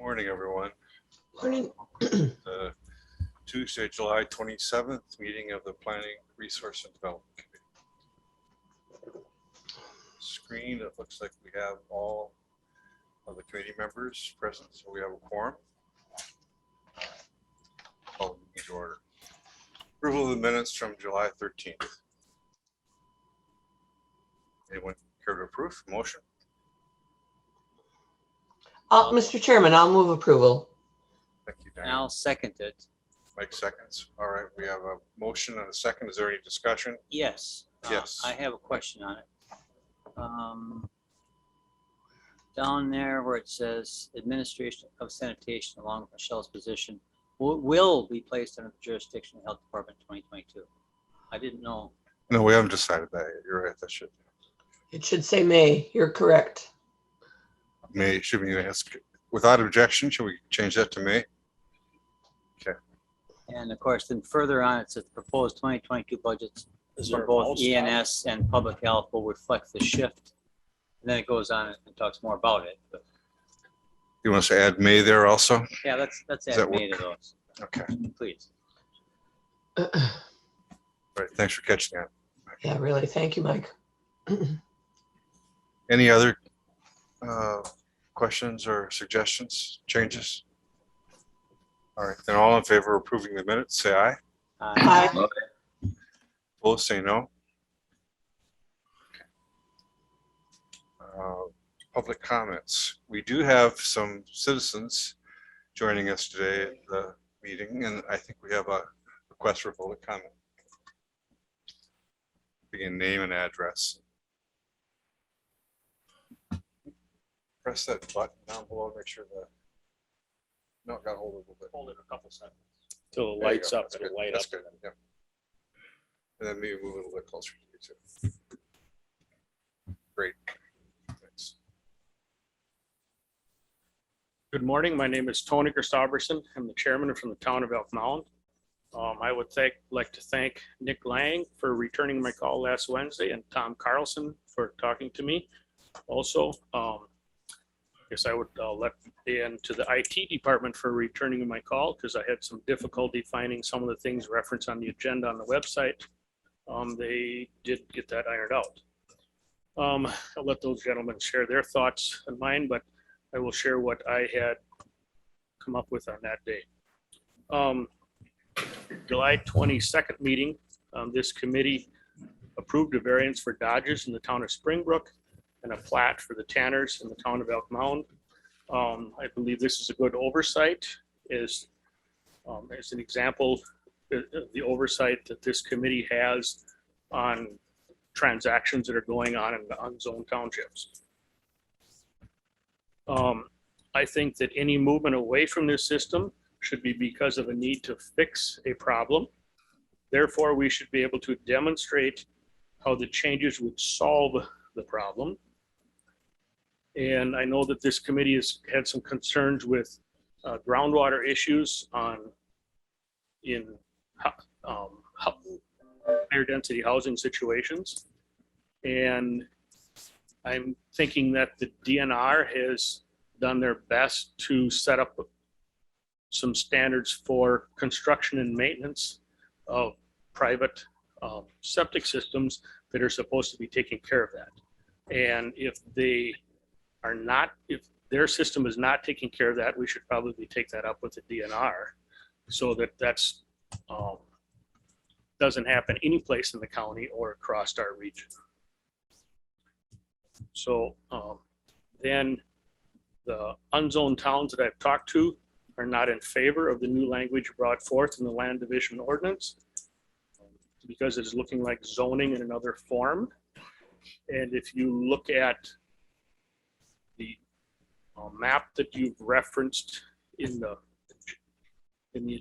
Morning, everyone. Morning. The Tuesday, July 27th meeting of the Planning, Resource and Development Committee. Screen, it looks like we have all of the committee members present, so we have a quorum. Call the meeting to order. Approval of the minutes from July 13th. Anyone care to approve? Motion? Mr. Chairman, I'll move approval. Thank you, And Dan. I'll second it. Mike seconds. All right, we have a motion and a second. Is there any discussion? Yes. Yes. I have a question on it. Down there where it says administration of sanitation along with Michelle's position will be placed under the jurisdiction of the Health Department 2022. I didn't know. No, we haven't decided that yet. You're right. That should. It should say May. You're correct. May, should we ask, without objection, should we change that to May? Okay. And of course, then further on, it says proposed 2022 budgets for both ENS and public health will reflect the shift. And then it goes on and talks more about it. But You want us to add May there also? yeah, let's Does add that May to work? those, Okay. please. All right. Thanks for catching that. Yeah, really. Thank you, Mike. Any other questions or suggestions, changes? All right. Then all in favor of approving the minutes, say aye. Aye. Opposed, say no. Public comments. We do have some citizens joining us today at the meeting, and I think we have a request for public comment. Begin name and address. Press that button down below, make sure that. No, it got hold of it a little bit. Hold it a couple seconds. Till it There you lights go. up, That's it'll good. light That's up. good. Yep. And then maybe move a little bit closer to you too. Great. Thanks. Good morning, my name is Tony Christopherson. I'm the chairman from the town of Elk Mound. I would like to thank Nick Lang for returning my call last Wednesday and Tom Carlson for talking to me. Also, I guess I would let in to the IT department for returning my call because I had some difficulty finding some of the things referenced on the agenda on the website. They did get that ironed out. I'll let those gentlemen share their thoughts and mine, but I will share what I had come up with on that day. July 22nd meeting, this committee approved a variance for Dodges in the town of Springbrook and a plat for the Tanners in the town of Elk Mound. I believe this is a good oversight. As an example, the oversight that this committee has on transactions that are going on in the unzoned townships. I think that any movement away from this system should be because of a need to fix a problem. Therefore, we should be able to demonstrate how the changes would solve the problem. And I know that this committee has had some concerns with groundwater issues in higher density housing situations. And I'm thinking that the DNR has done their best to set up some standards for construction and maintenance of private septic systems that are supposed to be taking care of that. And if they are not, if their system is not taking care of that, we should probably take that up with the DNR so that that's doesn't happen any place in the county or across our region. So then the unzoned towns that I've talked to are not in favor of the new language brought forth in the land division ordinance because it's looking like zoning in another form. And if you look at the map that you've referenced in the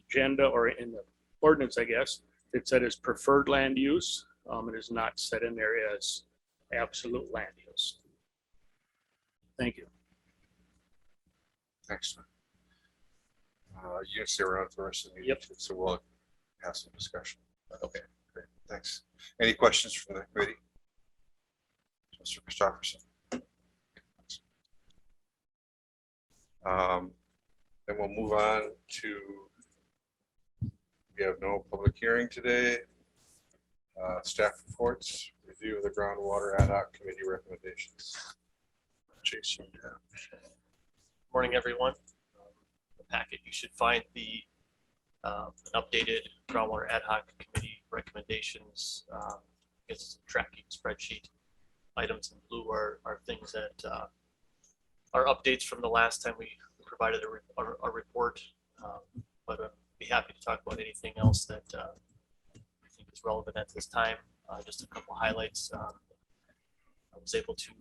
agenda or in the ordinance, I guess, it said as preferred land use. It is not set in there as absolute land use. Thank you. Excellent. You can stay around for the rest of the meeting. Yep. So we'll have some discussion. Okay, great. Thanks. Any questions from the committee? Mr. Christopherson. Then we'll move on to, we have no public hearing today. Staff reports, review of the groundwater ad hoc committee recommendations. Jason, yeah. Morning, everyone. The packet, you should find the an updated groundwater ad hoc committee recommendations. It's a tracking spreadsheet. Items in blue are things that are updates from the last time we provided a report. But I'd be happy to talk about anything else that I think is relevant at this time. Just a couple highlights. I was able to,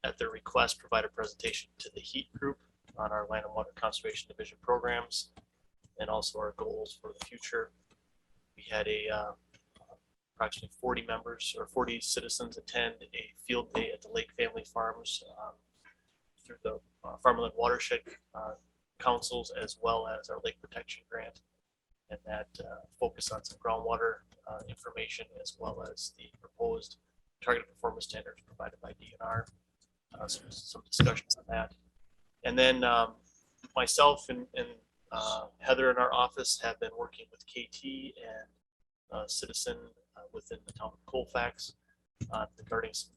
at their request, provide a presentation to the HEAT group on our Land and Water Conservation Division programs and also our goals for the future. We had approximately 40 members or 40 citizens attend a field day at the Lake Family Farms through the Farmland Watershed Councils, as well as our Lake Protection Grant, and that focus on some groundwater information, as well as the proposed targeted performance standards provided by DNR. Some discussions on that. And then myself and Heather in our office have been working with KT and a citizen within the town of Colfax regarding some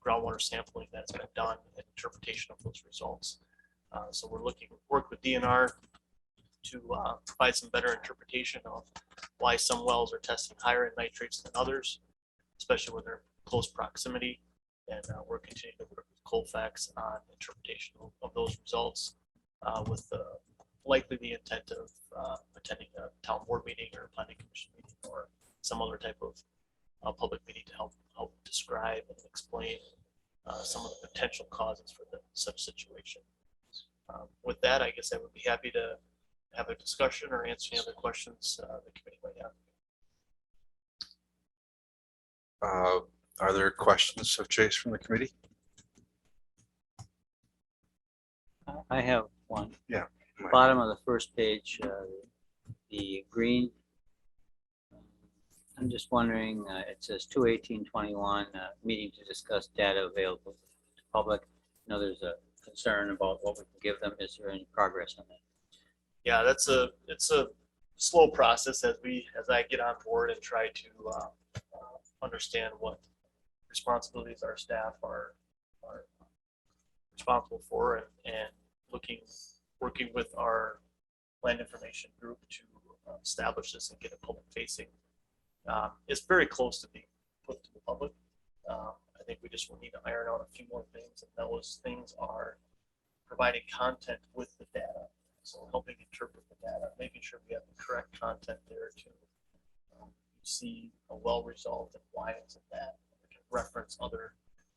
groundwater sampling that's been done and interpretation of those results. So we're work with DNR to provide some better interpretation of why some wells are testing higher in nitrates than others, especially when they're in close proximity. And we're continuing to work with Colfax on interpretation of those results with likely the intent of attending a town board meeting or a planning commission meeting or some other type of public meeting to help describe and explain some of the potential causes for such situation. With that, I guess I would be happy to have a discussion or answer any other questions the committee might have. Are there questions of Chase from the committee? I have one. Yeah. Bottom of the first page, the green. I'm just wondering, it says 2/18/21, meeting to discuss data available to public. I know there's a concern about what we can give them. Is there any progress on that? Yeah, it's a slow process as I get on board and try to understand what responsibilities our staff are responsible for, and working with our land information group to establish this and get it public facing. It's very close to being put to the public. I think we just will need to iron out a few more things, and those things are providing content with the data. So helping interpret the data, making sure we have the correct content there to see a well result and why it's at that. We can reference other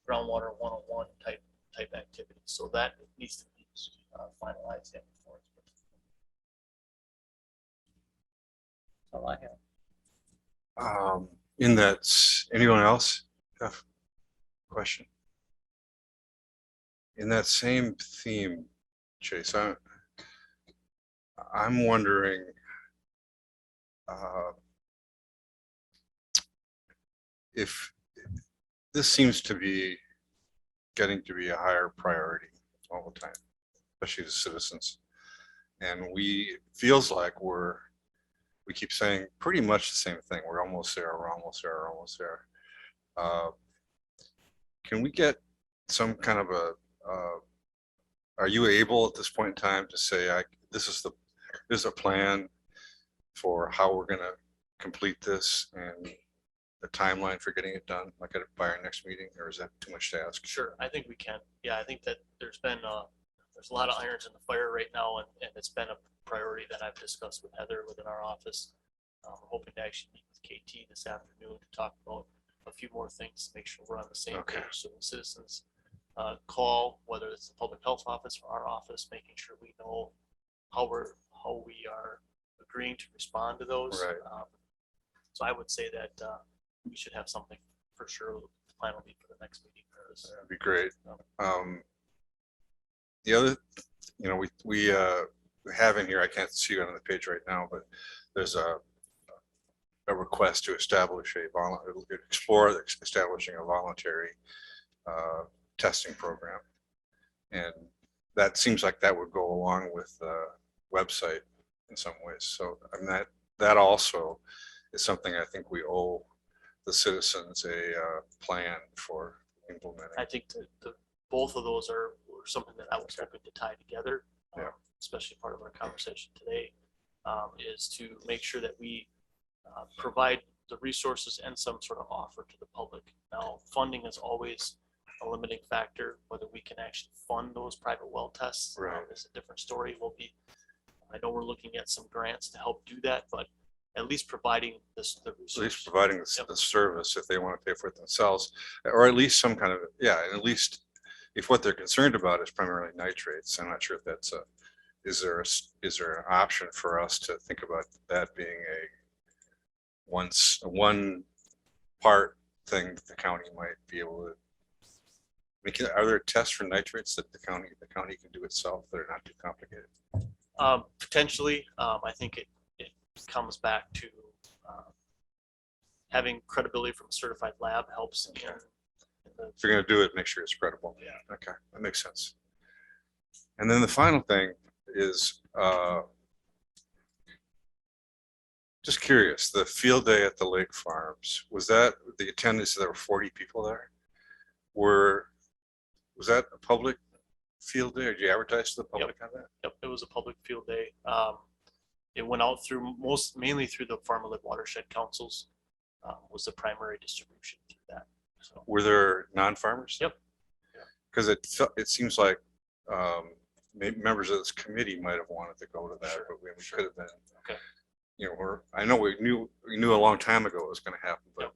groundwater 101 type activities. So that needs to be finalized and before it's put. That's all I have. In that, anyone else have a question? In that same theme, Chase, I'm wondering if this seems to be getting to be a higher priority all the time, especially to citizens. And it feels like we keep saying pretty much the same thing. We're almost there, we're almost there, we're almost there. Can we get some kind of are you able at this point in time to say, this is a plan for how we're going to complete this and the timeline for getting it done, like by our next meeting, or is that too much to ask? Sure, I think we can. Yeah, I think that there's a lot of irons in the fire right now, and it's been a priority that I've discussed with Heather within our office. We're hoping to actually meet with KT this afternoon to talk about a few more things to make sure we're on the same page. So when citizens call, whether it's the public health office or our office, making sure we know how we are agreeing to respond to those. Right. So I would say that we should have something for sure. The plan will be for the next meeting. That'd be great. The other, we have in here, I can't see it on the page right now, but there's a request to establish explore establishing a voluntary testing program, and that seems like that would go along with website in some ways. So I mean, that also is something I think we owe the citizens a plan for implementing. I think the both of those are something that I was hoping to tie together, Yeah. especially part of our conversation today, is to make sure that we provide the resources and some sort of offer to the public. Now, funding is always a limiting factor. Whether we can actually fund those private well tests is a different story. I know we're looking at some grants to help do that, but at least providing the resource. At least providing the service if they want to pay for it themselves, or at least some kind of, and at least if what they're concerned about is primarily nitrates, I'm not sure if that's is there an option for us to think about that being a one part thing that the county might be able to, are there tests for nitrates that the county can do itself that are not too complicated? Potentially, I think it comes back to having credibility from a certified lab helps. Okay. If you're going to do it, make sure it's credible. Yeah. Okay, that makes sense. And then the final thing is just curious, the field day at the lake farms, was that the attendance? There were 40 people there. Was that a public field day, or did you advertise to the public on that? Yep, it was a public field day. It went out through mainly through the Farm and Live Watershed Councils, was the primary distribution through that. So, Were there non-farmers? Yep. Because it seems like maybe members of this committee might have wanted to go to that, but we could have been. Okay. You know, I know we knew a long time ago it was going to happen, but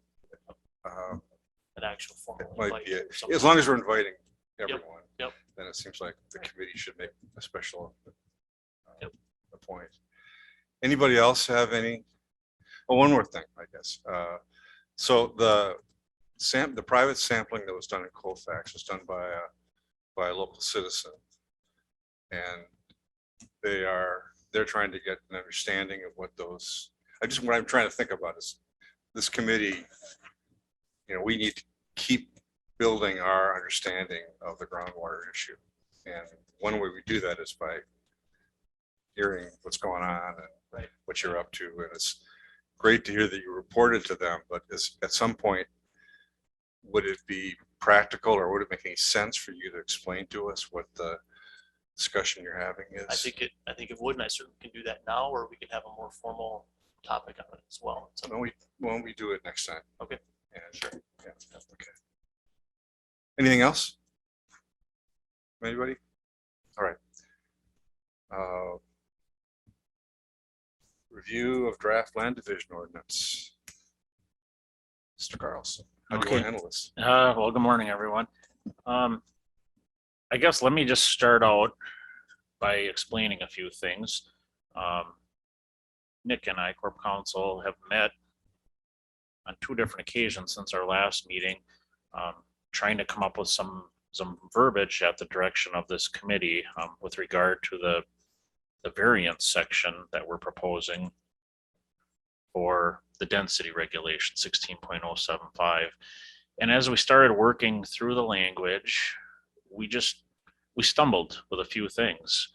an actual formal it might invite be or something. as long as we're inviting everyone. Yep. Then it seems like the committee should make a special point. Anybody else have any? Oh, one more thing, I guess. So the private sampling that was done in Colfax was done by a local citizen, and they're trying to get an understanding of what those. What I'm trying to think about is this committee. You know, we need to keep building our understanding of the groundwater issue, and one way we do that is by hearing what's going on and what you're up to. And it's great to hear that you reported to them, but at some point, would it be practical, or would it make any sense for you to explain to us what the discussion you're having is? I think it would, and I certainly can do that now, or we can have a more formal topic on it as well. So, Why don't we do it next time? Okay. And sure. Yeah. Okay. Anything else? Anybody? All right. Review of draft land division ordinance. Mr. Carlson, how do you want to handle this? Well, good morning, everyone. I guess let me just start out by explaining a few things. Nick and I, Corp Counsel, have met on 2 different occasions since our last meeting, trying to come up with some verbiage at the direction of this committee with regard to the variance section that we're proposing for the density regulation 16.075. And as we started working through the language, we stumbled with a few things.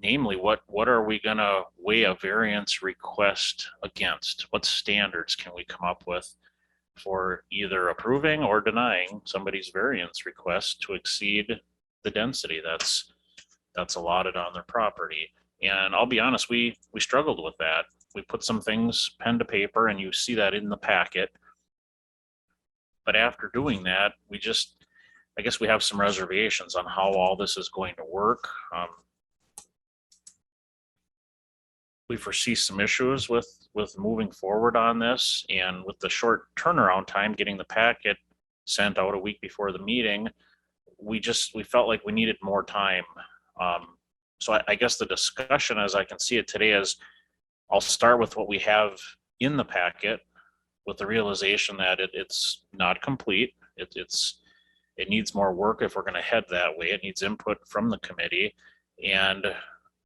Namely, what are we gonna weigh a variance request against? What standards can we come up with for either approving or denying somebody's variance request to exceed the density that's allotted on their property? And I'll be honest, we struggled with that. We put some things pen to paper, and you see that in the packet. But after doing that, I guess we have some reservations on how all this is going to work. We foresee some issues with moving forward on this, and with the short turnaround time, getting the packet sent out a week before the meeting, we felt like we needed more time. So I guess the discussion, as I can see it today, is I'll start with what we have in the packet, with the realization that it's not complete. It needs more work if we're going to head that way. It needs input from the committee, and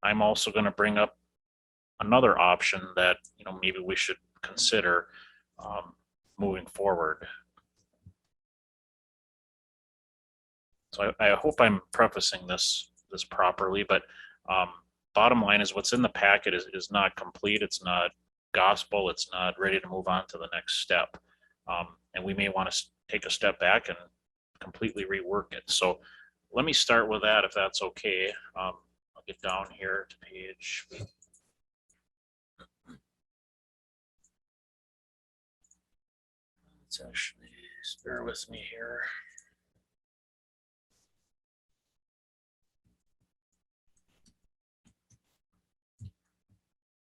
I'm also going to bring up another option that maybe we should consider moving forward. So I hope I'm prefacing this properly, but Bottom line is what's in the packet is not complete. It's not gospel. It's not ready to move on to the next step. And we may want to take a step back and completely rework it. So let me start with that if that's okay. I'll get down here to page. Let's actually, just bear with me here.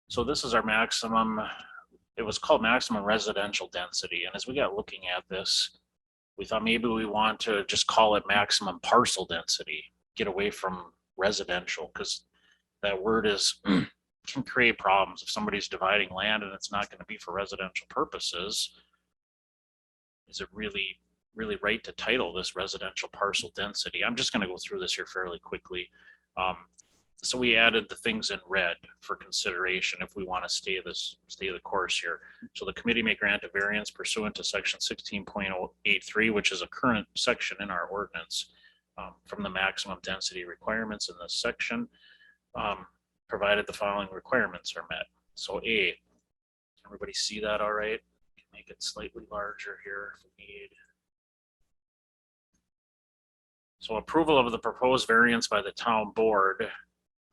So this is our maximum, it was called maximum residential density. And as we got looking at this, we thought maybe we want to just call it maximum parcel density, get away from residential, because that word is can create problems. If somebody's dividing land and it's not going to be for residential purposes, is it really right to title this residential parcel density? I'm just going to go through this here fairly quickly. So we added the things in red for consideration if we want to stay the course here. So the committee may grant a variance pursuant to section 16.083, which is a current section in our ordinance, from the maximum density requirements in this section, provided the following requirements are met. So A, everybody see that all right? Make it slightly larger here if we need. So approval of the proposed variance by the town board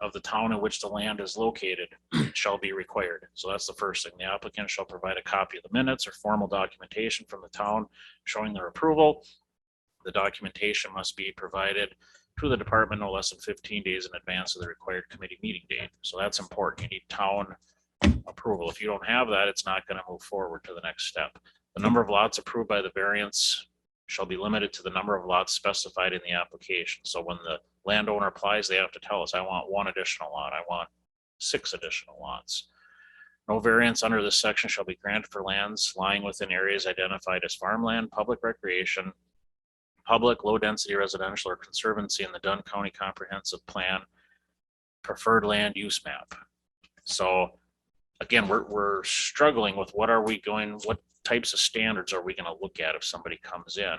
of the town in which the land is located shall be required. So that's the first thing. The applicant shall provide a copy of the minutes or formal documentation from the town showing their approval. The documentation must be provided to the department no less than 15 days in advance of the required committee meeting date. So that's important. You need town approval. If you don't have that, it's not going to move forward to the next step. The number of lots approved by the variance shall be limited to the number of lots specified in the application. So when the landowner applies, they have to tell us, I want 1 additional lot, I want 6 additional lots. No variance under this section shall be granted for lands lying within areas identified as farmland, public recreation, public low-density residential, or conservancy in the Dunn County Comprehensive Plan preferred land use map. So again, we're struggling with what types of standards are we going to look at if somebody comes in?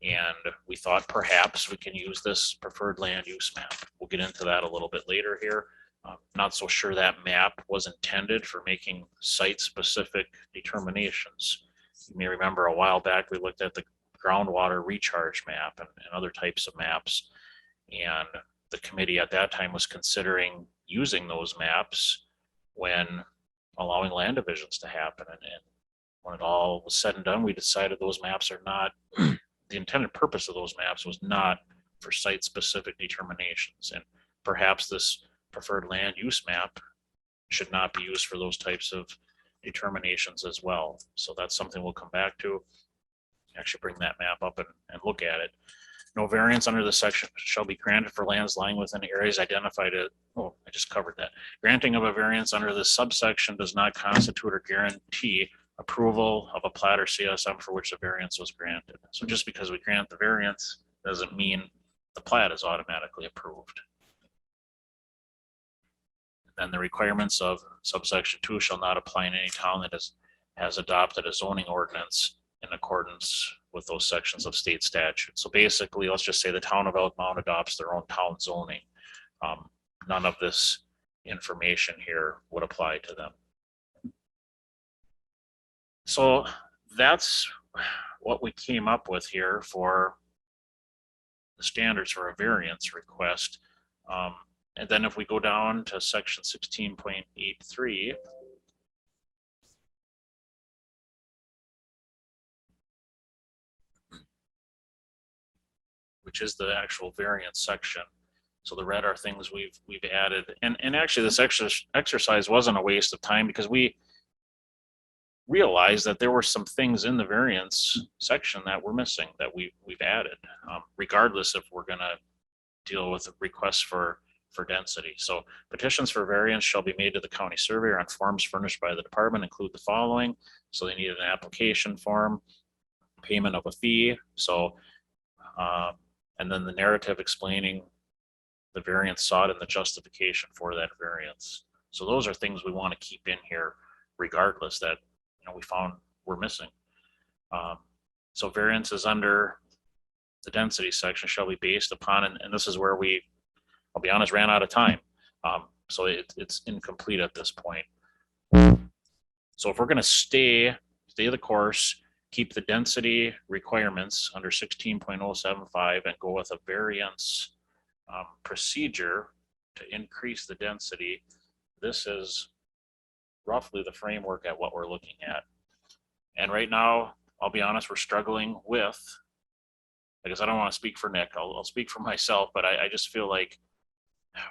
And we thought perhaps we can use this preferred land use map. We'll get into that a little bit later here. Not so sure that map was intended for making site-specific determinations. You may remember a while back, we looked at the groundwater recharge map and other types of maps. And the committee at that time was considering using those maps when allowing land divisions to happen. And when it all was said and done, we decided those maps are not, the intended purpose of those maps was not for site-specific determinations. And perhaps this preferred land use map should not be used for those types of determinations as well. So that's something we'll come back to. Actually bring that map up and look at it. No variance under this section shall be granted for lands lying within areas identified as, oh, I just covered that. Granting of a variance under this subsection does not constitute or guarantee approval of a plat or CSM for which the variance was granted. So just because we grant the variance doesn't mean the plat is automatically approved. Then the requirements of subsection 2 shall not apply in any town that has adopted a zoning ordinance in accordance with those sections of state statute. So basically, let's just say the town of Elk Mound adopts their own town zoning. None of this information here would apply to them. So that's what we came up with here for the standards for a variance request. And then if we go down to section 16.83, which is the actual variance section. So the red are things we've added. And actually this exercise wasn't a waste of time because we realized that there were some things in the variance section that were missing that we've added, regardless if we're gonna deal with requests for density. So petitions for variance shall be made to the county surveyor on forms furnished by the department include the following. So they need an application form, payment of a fee. So, and then the narrative explaining the variance sought and the justification for that variance. So those are things we want to keep in here regardless that, you know, we found we're missing. So variances under the density section shall be based upon, and this is where we, I'll be honest, ran out of time. So it's incomplete at this point. So if we're gonna stay the course, keep the density requirements under 16.075 and go with a variance procedure to increase the density, this is roughly the framework at what we're looking at. And right now, I'll be honest, we're struggling with, I guess I don't want to speak for Nick, I'll speak for myself, but I just feel like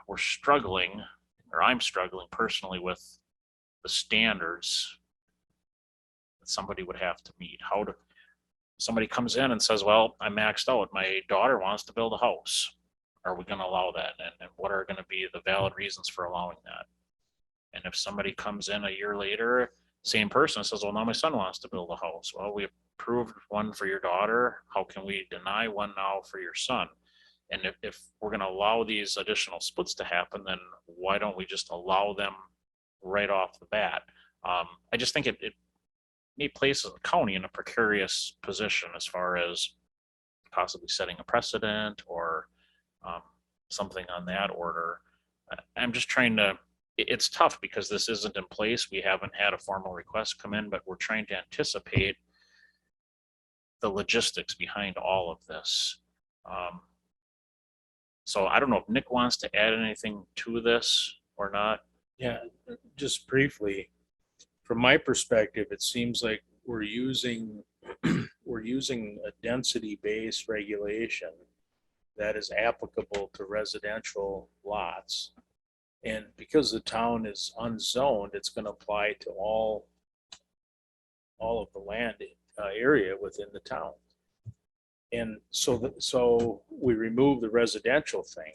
we're struggling, or I'm struggling personally with the standards that somebody would have to meet. How to, somebody comes in and says, well, I'm maxed out, my daughter wants to build a house. Are we going to allow that? And what are going to be the valid reasons for allowing that? And if somebody comes in a year later, same person says, well, now my son wants to build a house. Well, we approved one for your daughter. How can we deny one now for your son? And if we're going to allow these additional splits to happen, then why don't we just allow them right off the bat? I just think it places the county in a precarious position as far as possibly setting a precedent or something on that order. I'm just trying to, it's tough because this isn't in place. We haven't had a formal request come in, but we're trying to anticipate the logistics behind all of this. So I don't know if Nick wants to add anything to this or not. Yeah, just briefly, from my perspective, it seems like we're using a density-based regulation that is applicable to residential lots. And because the town is unzoned, it's going to apply to all of the land area within the town. And so we remove the residential thing.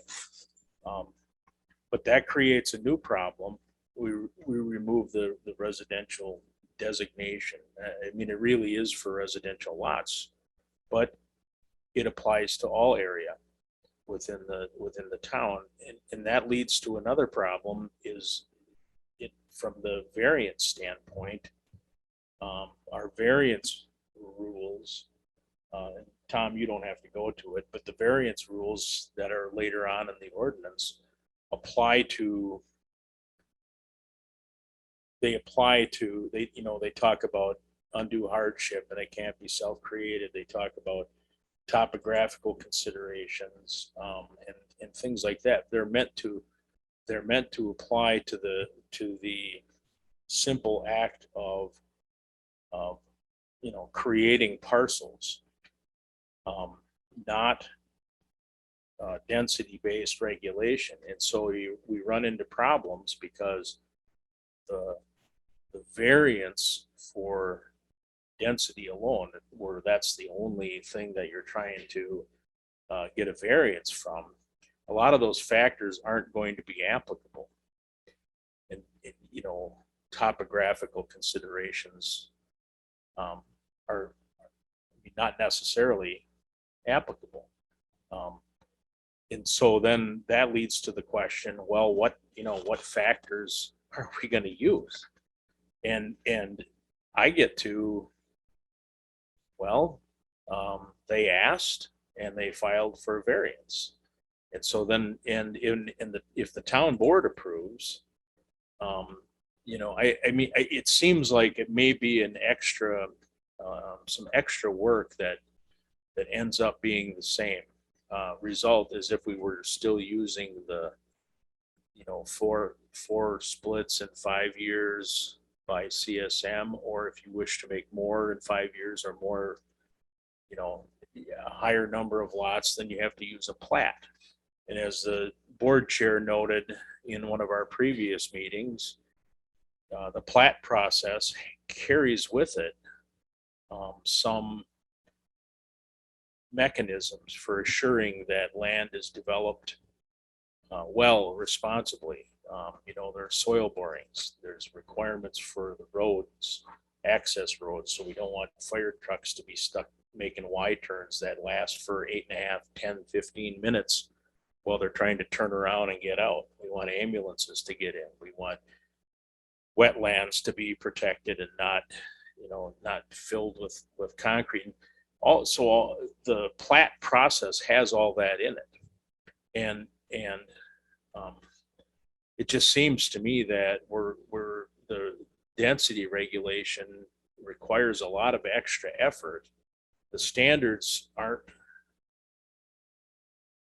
But that creates a new problem. We remove the residential designation. I mean, it really is for residential lots, but it applies to all area within the town. And that leads to another problem is from the variance standpoint, our variance rules, Tom, you don't have to go to it, but the variance rules that are later on in the ordinance they talk about undue hardship and it can't be self-created. They talk about topographical considerations and things like that. They're meant to apply to the simple act of creating parcels, not density-based regulation. And so we run into problems because the variance for density alone, where that's the only thing that you're trying to get a variance from, a lot of those factors aren't going to be applicable. And topographical considerations are not necessarily applicable. And so then that leads to the question, well, what factors are we going to use? And I get to, well, they asked and they filed for a variance. And so then, if the town board approves, it seems like it may be an extra, some extra work that ends up being the same result as if we were still using the, four splits in 5 years by CSM, or if you wish to make more in 5 years or more, a higher number of lots, then you have to use a plat. And as the board chair noted in one of our previous meetings, the plat process carries with it some mechanisms for assuring that land is developed responsibly. There's soil borings, there's requirements for the roads, access roads, so we don't want fire trucks to be stuck making Y turns that last for 8.5, 10, 15 minutes while they're trying to turn around and get out. We want ambulances to get in. We want wetlands to be protected and not filled with concrete. Also, the plat process has all that in it. And it just seems to me that we're the density regulation requires a lot of extra effort. The standards aren't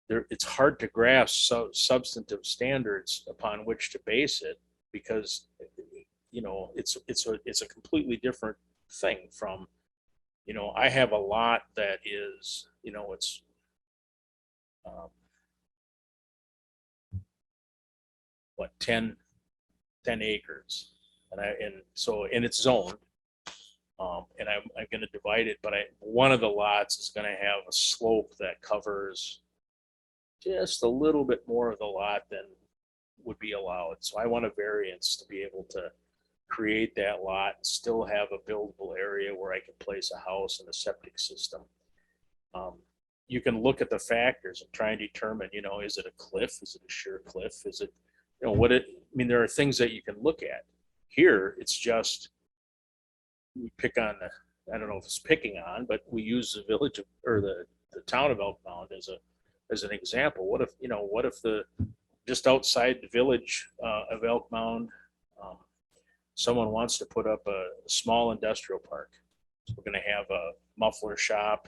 there. It's hard to grasp substantive standards upon which to base it, because it's a completely different thing from, I have a lot that is, it's what, 10 acres, and it's zoned, and I'm going to divide it, but one of the lots is going to have a slope that covers just a little bit more of the lot than would be allowed. So I want a variance to be able to create that lot and still have a buildable area where I can place a house and a septic system. You can look at the factors and try and determine, is it a cliff? Is it a sheer cliff? Is it, there are things that you can look at. Here, it's just, we pick on I don't know if it's picking on, but we use the village or the town of Elk Mound as an example. What if just outside the village of Elk Mound, someone wants to put up a small industrial park? We're going to have a muffler shop,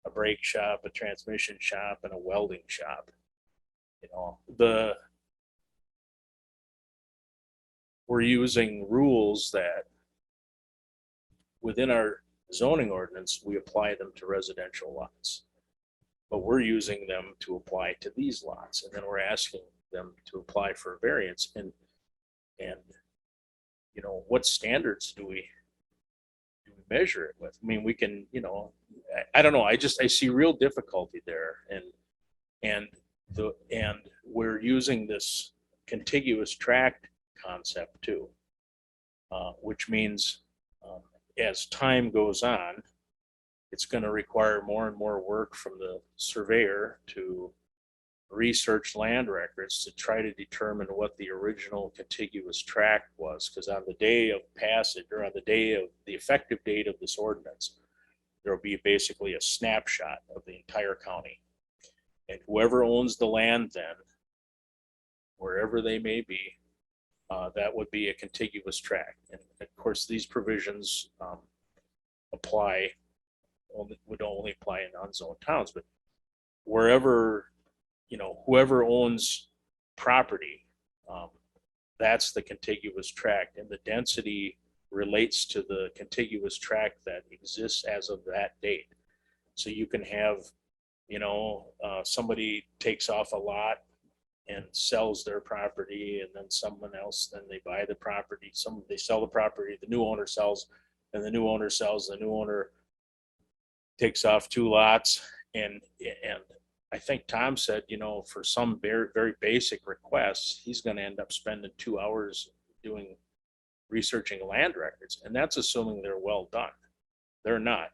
a brake shop, a transmission shop, and a welding shop. We're using rules that within our zoning ordinance, we apply them to residential lots, but we're using them to apply to these lots. And then we're asking them to apply for a variance. And what standards do we measure it with? We can, I don't know. I see real difficulty there. And we're using this contiguous tract concept too, which means as time goes on, it's going to require more and more work from the surveyor to research land records to try to determine what the original contiguous tract was. Because on the day of passage, or on the day of the effective date of this ordinance, there will be basically a snapshot of the entire county. And whoever owns the land then, wherever they may be, that would be a contiguous tract. And of course, these provisions would only apply in unzoned towns, but wherever, whoever owns property, that's the contiguous tract, and the density relates to the contiguous tract that exists as of that date. So you can have, somebody takes off a lot and sells their property, and then someone else, then they buy the property, they sell the property, the new owner sells, and the new owner sells, the new owner takes off 2 lots. And I think Tom said, for some very, very basic requests, he's going to end up spending 2 hours researching land records. And that's assuming they're well done. They're not.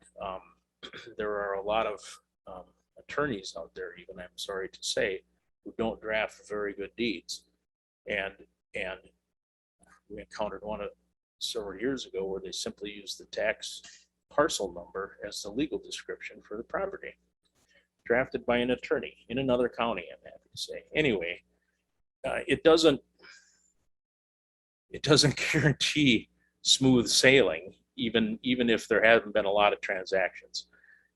There are a lot of attorneys out there, even, I'm sorry to say, who don't draft very good deeds. And we encountered one several years ago where they simply used the tax parcel number as the legal description for the property, drafted by an attorney in another county, I'm happy to say. Anyway, it doesn't guarantee smooth sailing, even if there haven't been a lot of transactions.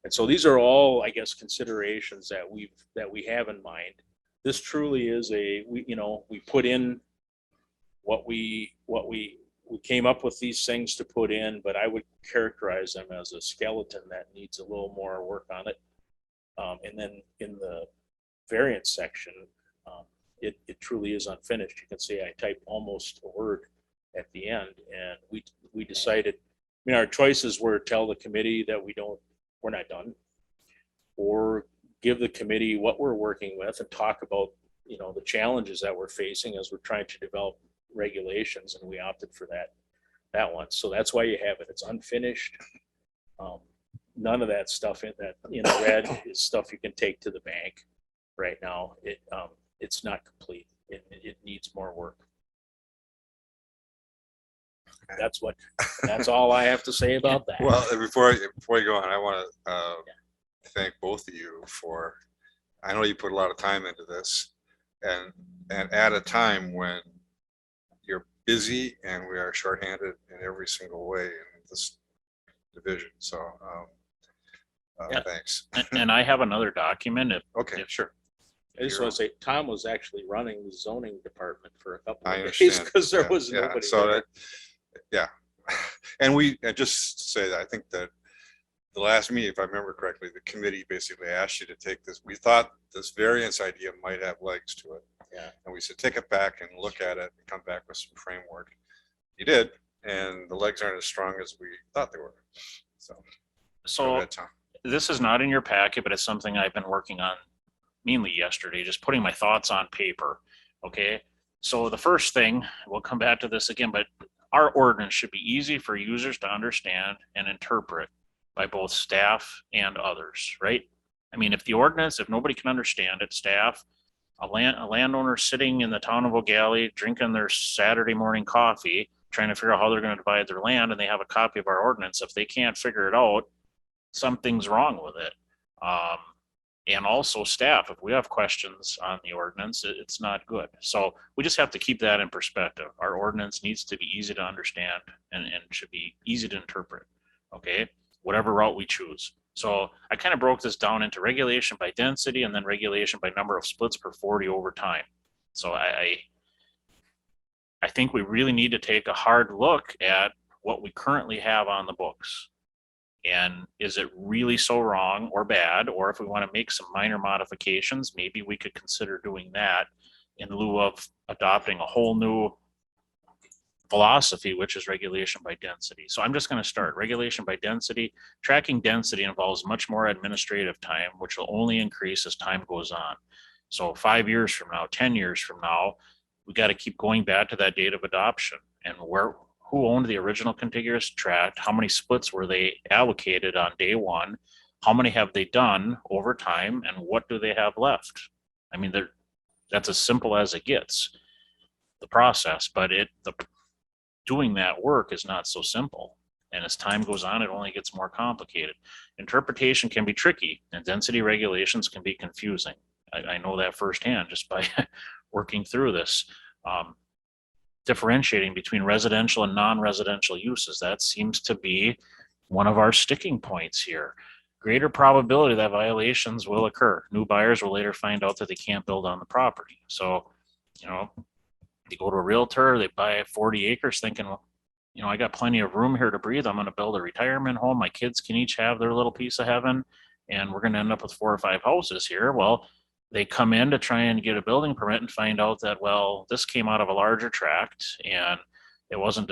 And so these are all, I guess, considerations that we have in mind. This truly is we put in what we came up with these things to put in, but I would characterize them as a skeleton that needs a little more work on it. And then in the variance section, it truly is unfinished. You can see I typed almost a word at the end, and we decided, our choices were tell the committee that we're not done, or give the committee what we're working with and talk about, the challenges that we're facing as we're trying to develop regulations, and we opted for that one. So that's why you have it. It's unfinished. None of that stuff in that red is stuff you can take to the bank right now. It's not complete. It needs more work. That's all I have to say about that. Well, before you go on, I want to thank both of you I know you put a lot of time into this, and at a time when busy and we are shorthanded in every single way in this division. So, Yeah. thanks. And I have another document Okay, sure. I just want to say, Tom was actually running the zoning department for a couple I of days understand. because there Yeah, was yeah. nobody So there. yeah. And just to say that I think that the last meeting, if I remember correctly, the committee basically asked you to take this. We thought this variance idea might have legs to it. Yeah. And we said, take it back and look at it and come back with some framework. You did. And the legs aren't as strong as we thought they were. So, go So ahead, Tom. this is not in your packet, but it's something I've been working on mainly yesterday, just putting my thoughts on paper. Okay. So the first thing, we'll come back to this again, but our ordinance should be easy for users to understand and interpret by both staff and others, right? I mean, if nobody can understand it, staff, a landowner sitting in the town of O'Galley, drinking their Saturday morning coffee, trying to figure out how they're going to divide their land, and they have a copy of our ordinance, if they can't figure it out, something's wrong with it. And also staff, if we have questions on the ordinance, it's not good. So we just have to keep that in perspective. Our ordinance needs to be easy to understand and should be easy to interpret. Okay, whatever route we choose. So I kind of broke this down into regulation by density and then regulation by number of splits per 40 over time. So I think we really need to take a hard look at what we currently have on the books. And is it really so wrong or bad? Or if we want to make some minor modifications, maybe we could consider doing that in lieu of adopting a whole new philosophy, which is regulation by density. So I'm just going to start regulation by density. Tracking density involves much more administrative time, which will only increase as time goes on. So 5 years from now, 10 years from now, we got to keep going back to that date of adoption and who owned the original contiguous tract, how many splits were they allocated on day one, how many have they done over time, and what do they have left? I mean, that's as simple as it gets, the process, but doing that work is not so simple. And as time goes on, it only gets more complicated. Interpretation can be tricky, and density regulations can be confusing. I know that firsthand just by working through this. Differentiating between residential and non-residential uses, that seems to be one of our sticking points here. Greater probability that violations will occur. New buyers will later find out that they can't build on the property. So, they go to a realtor, they buy 40 acres thinking, well, I got plenty of room here to breathe. I'm going to build a retirement home. My kids can each have their little piece of heaven, and we're going to end up with 4 or 5 houses here. Well, they come in to try and get a building permit and find out that, well, this came out of a larger tract and it wasn't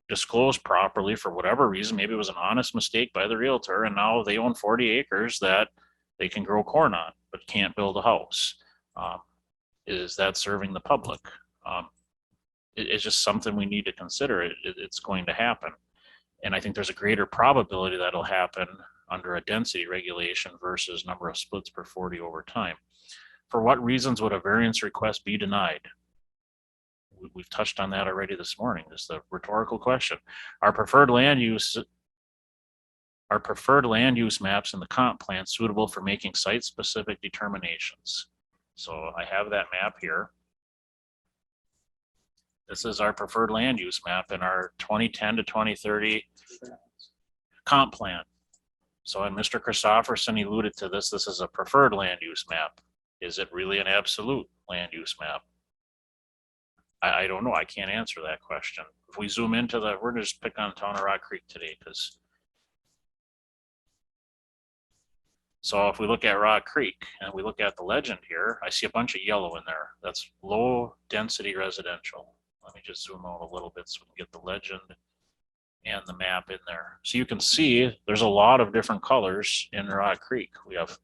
disclosed properly for whatever reason. Maybe it was an honest mistake by the realtor, and now they own 40 acres that they can grow corn on, but can't build a house. Is that serving the public? It's just something we need to consider. It's going to happen. And I think there's a greater probability that'll happen under a density regulation versus number of splits per 40 over time. For what reasons would a variance request be denied? We've touched on that already this morning. This is the rhetorical question. Our preferred land use maps in the comp plan suitable for making site-specific determinations. So I have that map here. This is our preferred land use map in our 2010 to 2030 comp plan. So, and Mr. Christopherson alluded to this. This is a preferred land use map. Is it really an absolute land use map? I don't know. I can't answer that question. If we zoom into we're going to just pick on the town of Rock Creek today, so if we look at Rock Creek and we look at the legend here, I see a bunch of yellow in there. That's low density residential. Let me just zoom out a little bit so we can get the legend and the map in there. So you can see there's a lot of different colors in Rock Creek. We have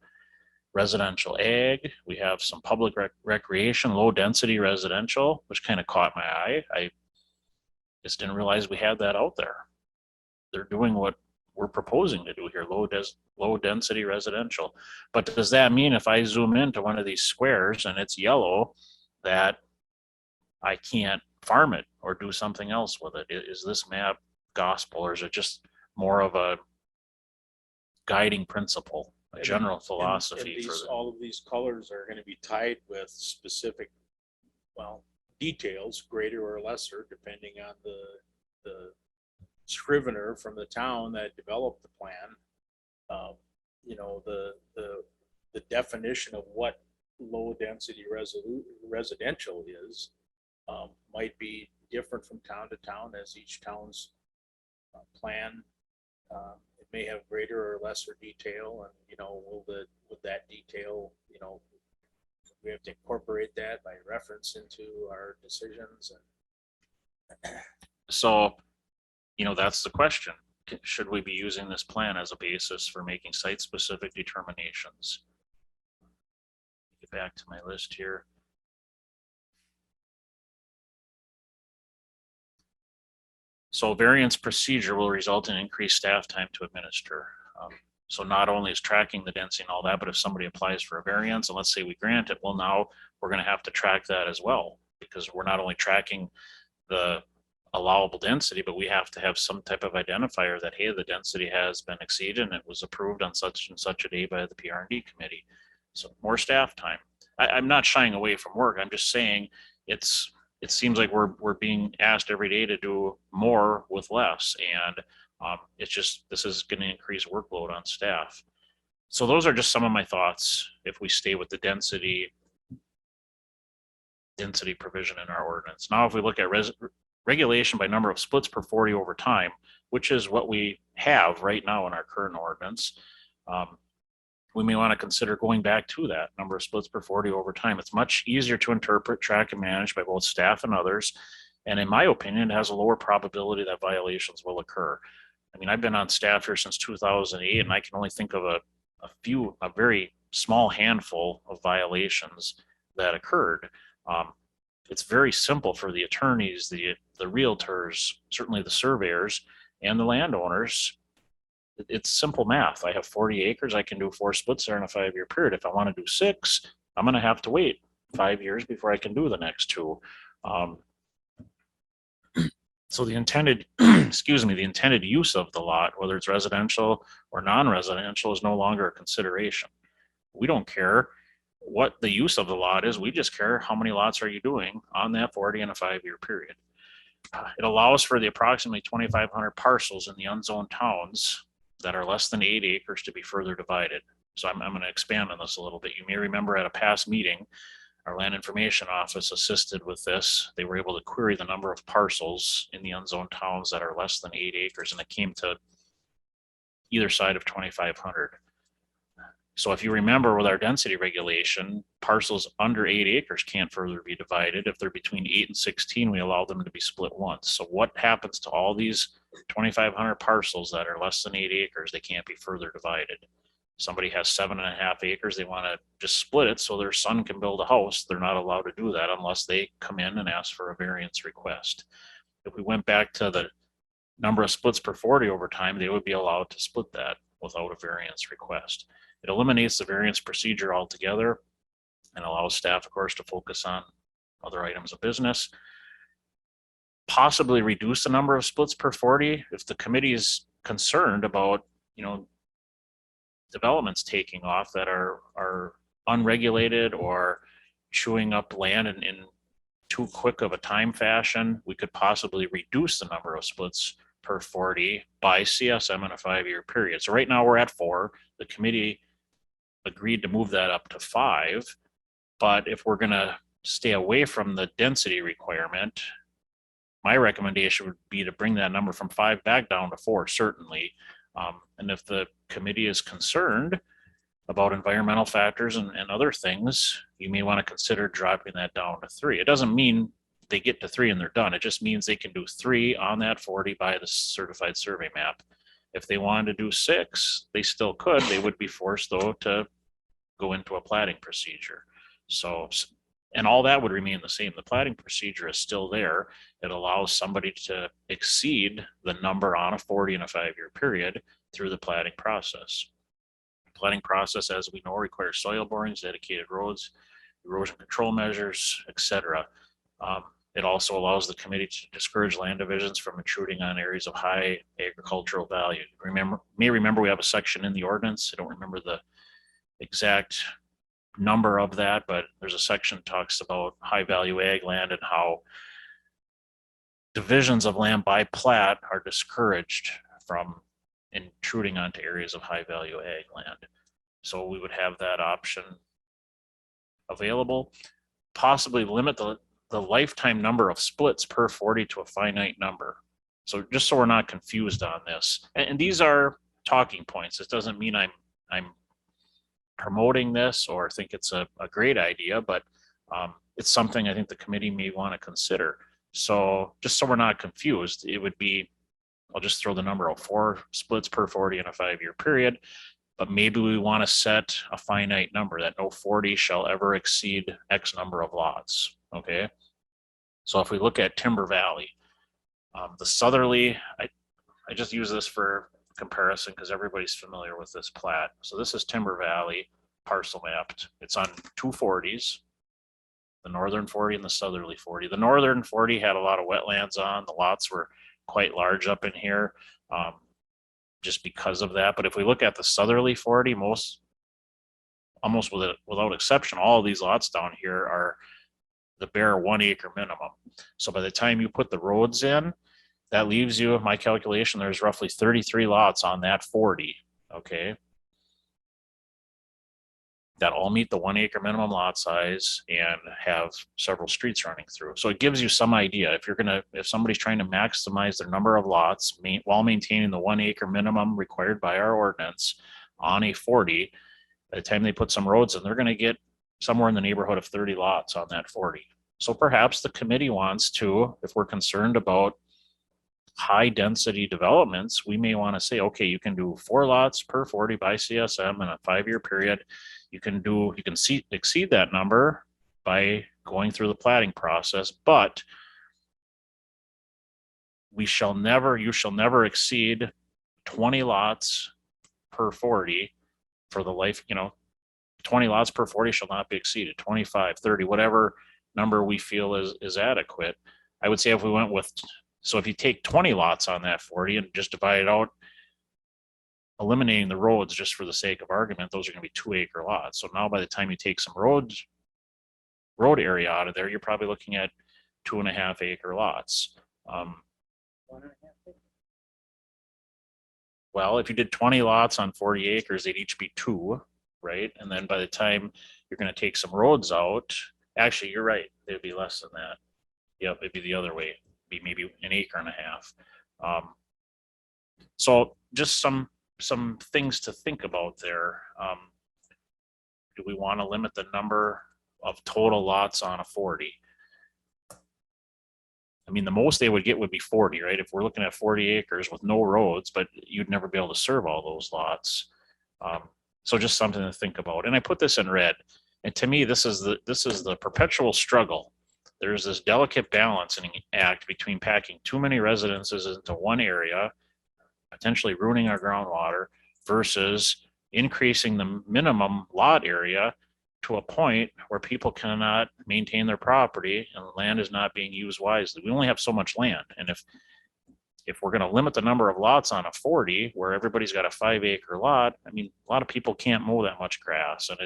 residential ag, we have some public recreation, low density residential, which kind of caught my eye. I just didn't realize we had that out there. They're doing what we're proposing to do here, low density residential. But does that mean if I zoom into one of these squares and it's yellow, that I can't farm it or do something else with it? Is this map gospel, or is it just more of a guiding principle, a general philosophy? All of these colors are going to be tied with specific, details, greater or lesser, depending on the scrivener from the town that developed the plan. You know, the definition of what low density residential is might be different from town to town, as each town's plan it may have greater or lesser detail, and you know, would that detail, you know, we have to incorporate that by reference into our decisions. And So, you know, that's the question. Should we be using this plan as a basis for making site-specific determinations? Get back to my list here. So variance procedure will result in increased staff time to administer. So not only is tracking the density and all that, but if somebody applies for a variance, and let's say we grant it, well, now we're going to have to track that as well, because we're not only tracking the allowable density, but we have to have some type of identifier that, hey, the density has been exceeded and it was approved on such and such a day by the Pr&D committee. So more staff time. I'm not shying away from work. I'm just saying it seems like we're being asked every day to do more with less, and it's just, this is going to increase workload on staff. So those are just some of my thoughts if we stay with the density provision in our ordinance. Now, if we look at regulation by number of splits per 40 over time, which is what we have right now in our current ordinance, we may want to consider going back to that number of splits per 40 over time. It's much easier to interpret, track, and manage by both staff and others. And in my opinion, it has a lower probability that violations will occur. I mean, I've been on staff here since 2008, and I can only think of a very small handful of violations that occurred. It's very simple for the attorneys, the realtors, certainly the surveyors, and the landowners. It's simple math. I have 40 acres. I can do 4 splits there in a 5-year period. If I want to do 6, I'm going to have to wait 5 years before I can do the next 2. So the intended, excuse me, the intended use of the lot, whether it's residential or non-residential, is no longer a consideration. We don't care what the use of the lot is. We just care how many lots are you doing on that 40 in a 5-year period. It allows for the approximately 2,500 parcels in the unzoned towns that are less than 8 acres to be further divided. So I'm going to expand on this a little bit. You may remember at a past meeting, our land information office assisted with this. They were able to query the number of parcels in the unzoned towns that are less than 8 acres, and it came to either side of 2,500. So if you remember with our density regulation, parcels under 8 acres can't further be divided. If they're between 8 and 16, we allow them to be split once. So what happens to all these 2,500 parcels that are less than 8 acres? They can't be further divided. Somebody has 7.5 acres. They want to just split it so their son can build a house. They're not allowed to do that unless they come in and ask for a variance request. If we went back to the number of splits per 40 over time, they would be allowed to split that without a variance request. It eliminates the variance procedure altogether and allows staff, of course, to focus on other items of business. Possibly reduce the number of splits per 40 if the committee is concerned about, you know, developments taking off that are unregulated or chewing up land in too quick of a time fashion. We could possibly reduce the number of splits per 40 by CSM in a 5-year period. So right now we're at 4. The committee agreed to move that up to 5. But if we're going to stay away from the density requirement, my recommendation would be to bring that number from 5 back down to 4, certainly. And if the committee is concerned about environmental factors and other things, you may want to consider dropping that down to 3. It doesn't mean they get to 3 and they're done. It just means they can do 3 on that 40 by the certified survey map. If they wanted to do 6, they still could. They would be forced, though, to go into a platting procedure. So, and all that would remain the same. The platting procedure is still there. It allows somebody to exceed the number on a 40 in a 5-year period through the platting process. The platting process, as we know, requires soil borings, dedicated roads, erosion control measures, etc. It also allows the committee to discourage land divisions from intruding on areas of high agricultural value. Remember we have a section in the ordinance. I don't remember the exact number of that, but there's a section that talks about high value ag land and how divisions of land by plat are discouraged from intruding onto areas of high value ag land. So we would have that option available, possibly limit the lifetime number of splits per 40 to a finite number. So just so we're not confused on this, and these are talking points. This doesn't mean I'm promoting this or think it's a great idea, but it's something I think the committee may want to consider. So just so we're not confused, it would be, I'll just throw the number out, 4 splits per 40 in a 5-year period, but maybe we want to set a finite number that no 40 shall ever exceed X number of lots, okay? So if we look at Timber Valley, the southerly, I just use this for comparison because everybody's familiar with this plat. So this is Timber Valley parcel mapped. It's on 2 40s, the northern 40 and the southerly 40. The northern 40 had a lot of wetlands on. The lots were quite large up in here, just because of that. But if we look at the southerly 40, almost without exception, all of these lots down here are the bare 1 acre minimum. So by the time you put the roads in, that leaves you, my calculation, there's roughly 33 lots on that 40, okay? That all meet the 1 acre minimum lot size and have several streets running through. So it gives you some idea. If somebody's trying to maximize their number of lots while maintaining the 1 acre minimum required by our ordinance on a 40, by the time they put some roads in, they're gonna get somewhere in the neighborhood of 30 lots on that 40. So perhaps the committee wants to, if we're concerned about high density developments, we may want to say, okay, you can do 4 lots per 40 by CSM in a 5-year period. You can exceed that number by going through the platting process, but you shall never exceed 20 lots per 40 for the life, 20 lots per 40 shall not be exceeded, 25, 30, whatever number we feel is adequate. I would say if we went with, so if you take 20 lots on that 40 and just divide it out, eliminating the roads just for the sake of argument, those are going to be 2 acre lots. So now by the time you take some road area out of there, you're probably looking at 2.5 acre lots. Well, if you did 20 lots on 40 acres, they'd each be 2, right? And then by the time you're going to take some roads out, actually, you're right, they'd be less than that. Yep, it'd be the other way, be maybe 1.5 acres. So just some things to think about there. Do we want to limit the number of total lots on a 40? I mean, the most they would get would be 40, right? If we're looking at 40 acres with no roads, but you'd never be able to serve all those lots. So just something to think about. And I put this in red. And to me, this is the perpetual struggle. There's this delicate balancing act between packing too many residences into one area, potentially ruining our groundwater, versus increasing the minimum lot area to a point where people cannot maintain their property and land is not being used wisely. We only have so much land. And if we're going to limit the number of lots on a 40 where everybody's got a 5 acre lot, I mean, a lot of people can't mow that much grass. And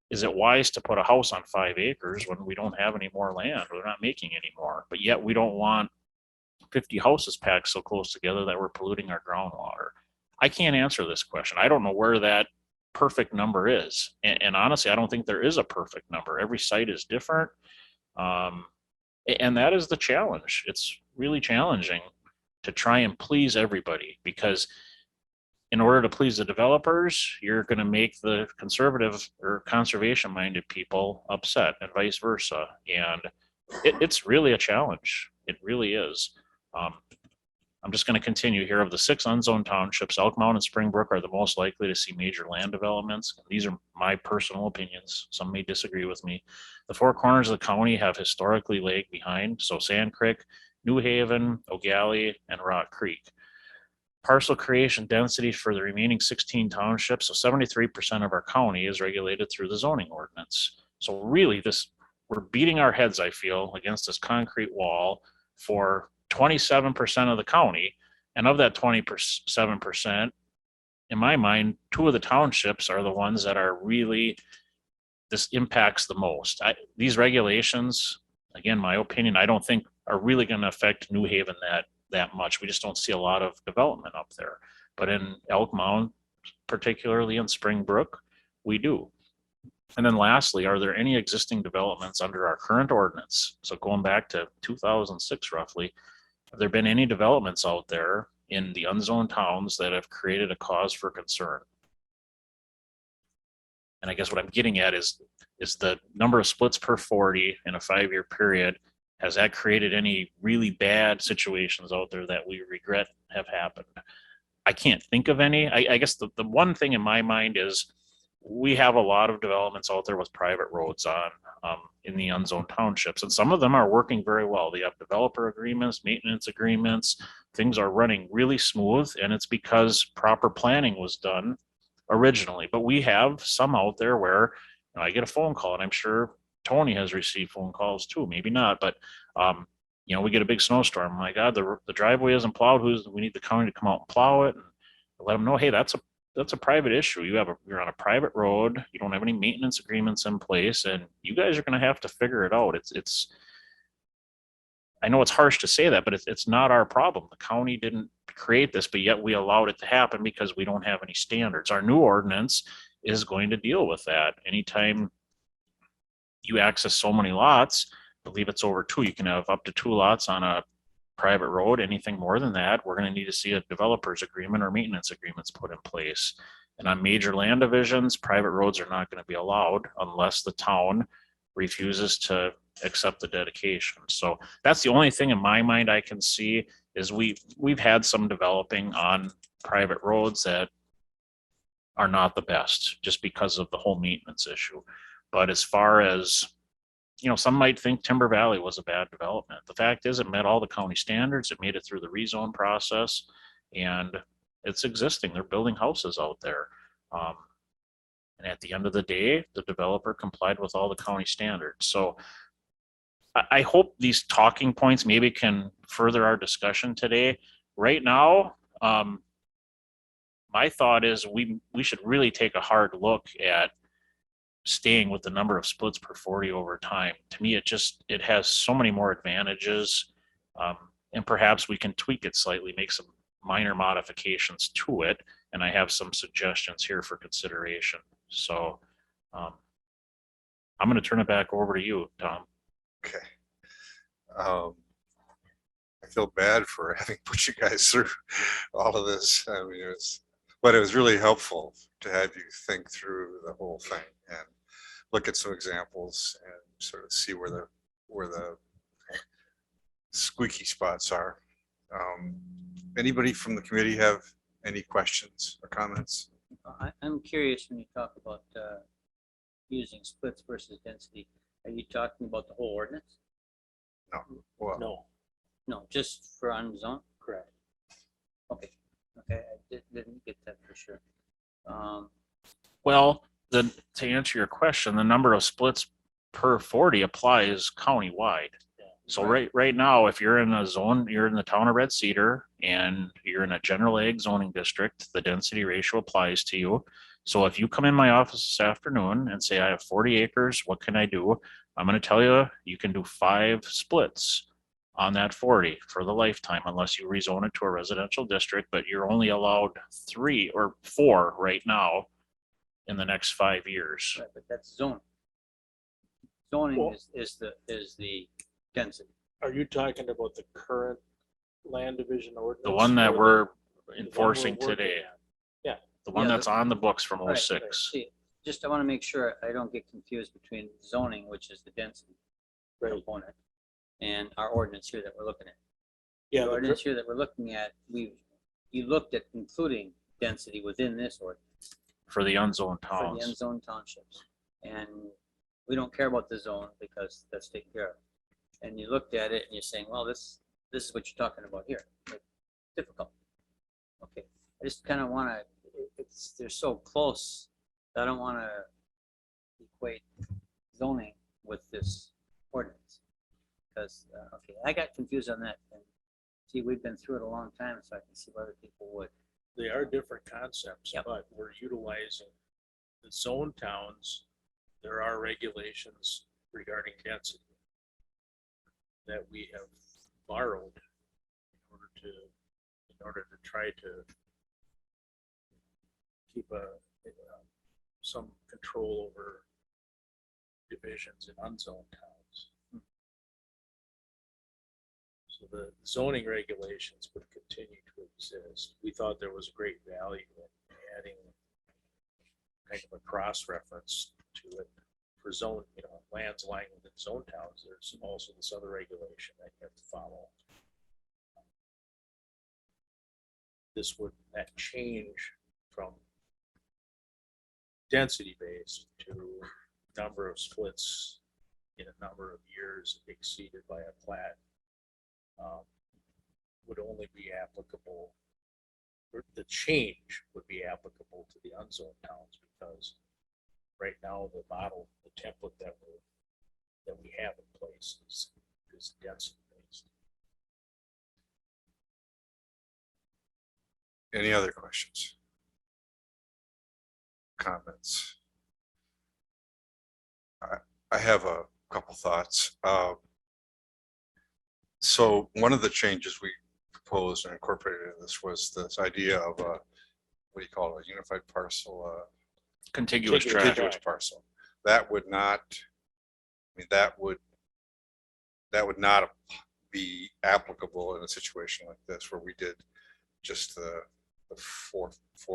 is it wise to put a house on 5 acres when we don't have any more land? We're not making any more, but yet we don't want 50 houses packed so close together that we're polluting our groundwater. I can't answer this question. I don't know where that perfect number is. And honestly, I don't think there is a perfect number. Every site is different. And that is the challenge. It's really challenging to try and please everybody, because in order to please the developers, you're going to make the conservative or conservation minded people upset and vice versa. And it's really a challenge. It really is. I'm just going to continue here. Of the 6 unzoned townships, Elk Mound and Springbrook are the most likely to see major land developments. These are my personal opinions. Some may disagree with me. The 4 corners of the county have historically lagged behind. So Sand Creek, New Haven, O'Galley, and Rock Creek. Parcel creation density for the remaining 16 townships, so 73% of our county is regulated through the zoning ordinance. So really we're beating our heads, I feel, against this concrete wall for 27% of the county. And of that 27%, in my mind, two of the townships are the ones that are really, this impacts the most. These regulations, again, my opinion, I don't think are really going to affect New Haven that much. We just don't see a lot of development up there. But in Elk Mound, particularly in Springbrook, we do. And then lastly, are there any existing developments under our current ordinance? So going back to 2006 roughly, have there been any developments out there in the unzoned towns that have created a cause for concern? And I guess what I'm getting at is the number of splits per 40 in a 5-year period, has that created any really bad situations out there that we regret have happened? I can't think of any. I guess the one thing in my mind is we have a lot of developments out there with private roads on in the unzoned townships, and some of them are working very well. They have developer agreements, maintenance agreements, things are running really smooth, and it's because proper planning was done originally. But we have some out there where I get a phone call, and I'm sure Tony has received phone calls too, maybe not, but we get a big snowstorm. My God, the driveway isn't plowed. We need the county to come out and plow it and let them know, hey, that's a private issue. You're on a private road. You don't have any maintenance agreements in place, and you guys are going to have to figure it out. I know it's harsh to say that, but it's not our problem. The county didn't create this, but yet we allowed it to happen because we don't have any standards. Our new ordinance is going to deal with that. Anytime you access so many lots, I believe it's over 2, you can have up to 2 lots on a private road. Anything more than that, we're going to need to see a developer's agreement or maintenance agreements put in place. And on major land divisions, private roads are not going to be allowed unless the town refuses to accept the dedication. So that's the only thing in my mind I can see is we've had some developing on private roads that are not the best just because of the whole maintenance issue. But as far as, some might think Timber Valley was a bad development. The fact is it met all the county standards. It made it through the rezone process, and it's existing. They're building houses out there. And at the end of the day, the developer complied with all the county standards. So I hope these talking points maybe can further our discussion today. Right now, my thought is we should really take a hard look at staying with the number of splits per 40 over time. To me, it has so many more advantages, and perhaps we can tweak it slightly, make some minor modifications to it. And I have some suggestions here for consideration. So I'm going to turn it back over to you, Tom. Okay. I feel bad for having put you guys through all of this. I mean, but it was really helpful to have you think through the whole thing and look at some examples and sort of see where the squeaky spots are. Anybody from the committee have any questions or comments? I'm curious when you talk about using splits versus density. Are you talking about the whole ordinance? No. Well, No, just for unzoned? Correct. Okay, I didn't get that for sure. Well, to answer your question, the number of splits per 40 applies countywide. So right now, if you're in a zone, you're in the town of Red Cedar and you're in a general ag zoning district, the density ratio applies to you. So if you come in my office this afternoon and say, I have 40 acres, what can I do? I'm going to tell you, you can do 5 splits on that 40 for the lifetime, unless you rezone it to a residential district, but you're only allowed 3 or 4 right now in the next 5 years. Right, but that's zoning. Zoning Well, is the density. Are you talking about the current land division ordinance? The one that or we're the one enforcing we're working today, on? Yeah. the one Yeah, that's on the books from Right, 06. See, just I want to make sure I don't get confused between zoning, which is the density Right. component, and our ordinance here that we're looking at. Yeah, The the ordinance here that we're looking at, you looked at including density within this ordinance For the unzoned for the towns. unzoned townships. And we don't care about the zone because that's taken care of. And you looked at it and you're saying, well, this is what you're talking about here. It's difficult. Okay, I just kind of want to, they're so close. I don't want to equate zoning with this ordinance. Because, okay, I got confused on that. And see, we've been through it a long time, so I can see why other people would. They are different concepts, Yep. but we're utilizing the zone towns. There are regulations regarding density that we have borrowed in order to try to keep some control over divisions in unzoned towns. So the zoning regulations would continue to exist. We thought there was great value in adding kind of a cross-reference to it for zone, lands lying within zone towns. There's also this other regulation that you have to follow. This would that change from density based to number of splits in a number of years exceeded by a plat would only be applicable, or the change would be applicable to the unzoned towns, because right now the model, the template that we have in place is density based. Any other questions? Comments? I have a couple thoughts. So one of the changes we proposed and incorporated in this was this idea of a, what do you call it, a unified parcel, Contiguous tract. contiguous parcel. That would not, I mean, that would not be applicable in a situation like this where we did just the four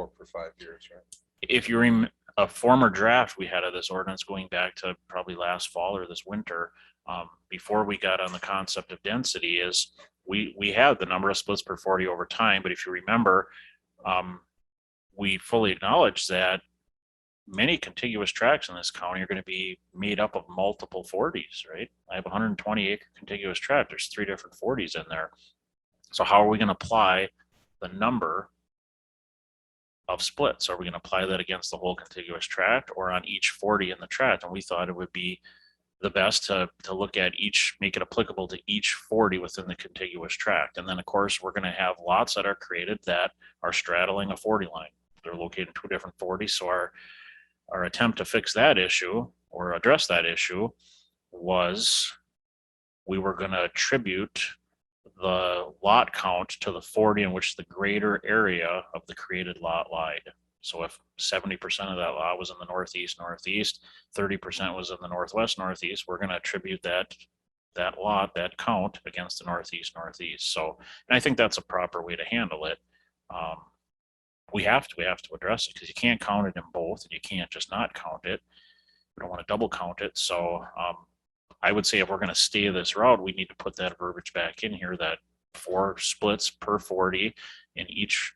per 5 years, right? If you remember a former draft we had of this ordinance going back to probably last fall or this winter, before we got on the concept of density, is we had the number of splits per 40 over time. But if you remember, we fully acknowledge that many contiguous tracts in this county are going to be made up of multiple 40s, right? I have 120 acre contiguous tract. There's 3 different 40s in there. So how are we going to apply the number of splits? Are we going to apply that against the whole contiguous tract or on each 40 in the tract? And we thought it would be the best to look at each, make it applicable to each 40 within the contiguous tract. And then of course, we're going to have lots that are created that are straddling a 40 line. They're located in 2 different 40s. So our attempt to fix that issue or address that issue was we were going to attribute the lot count to the 40 in which the greater area of the created lot lied. So if 70% of that lot was in the northeast, 30% was in the northwest, we're going to attribute that lot, that count against the northeast. So, and I think that's a proper way to handle it. We have to address it because you can't count it in both and you can't just not count it. We don't want to double count it. So I would say if we're going to stay this route, we need to put that verbiage back in here that 4 splits per 40 in each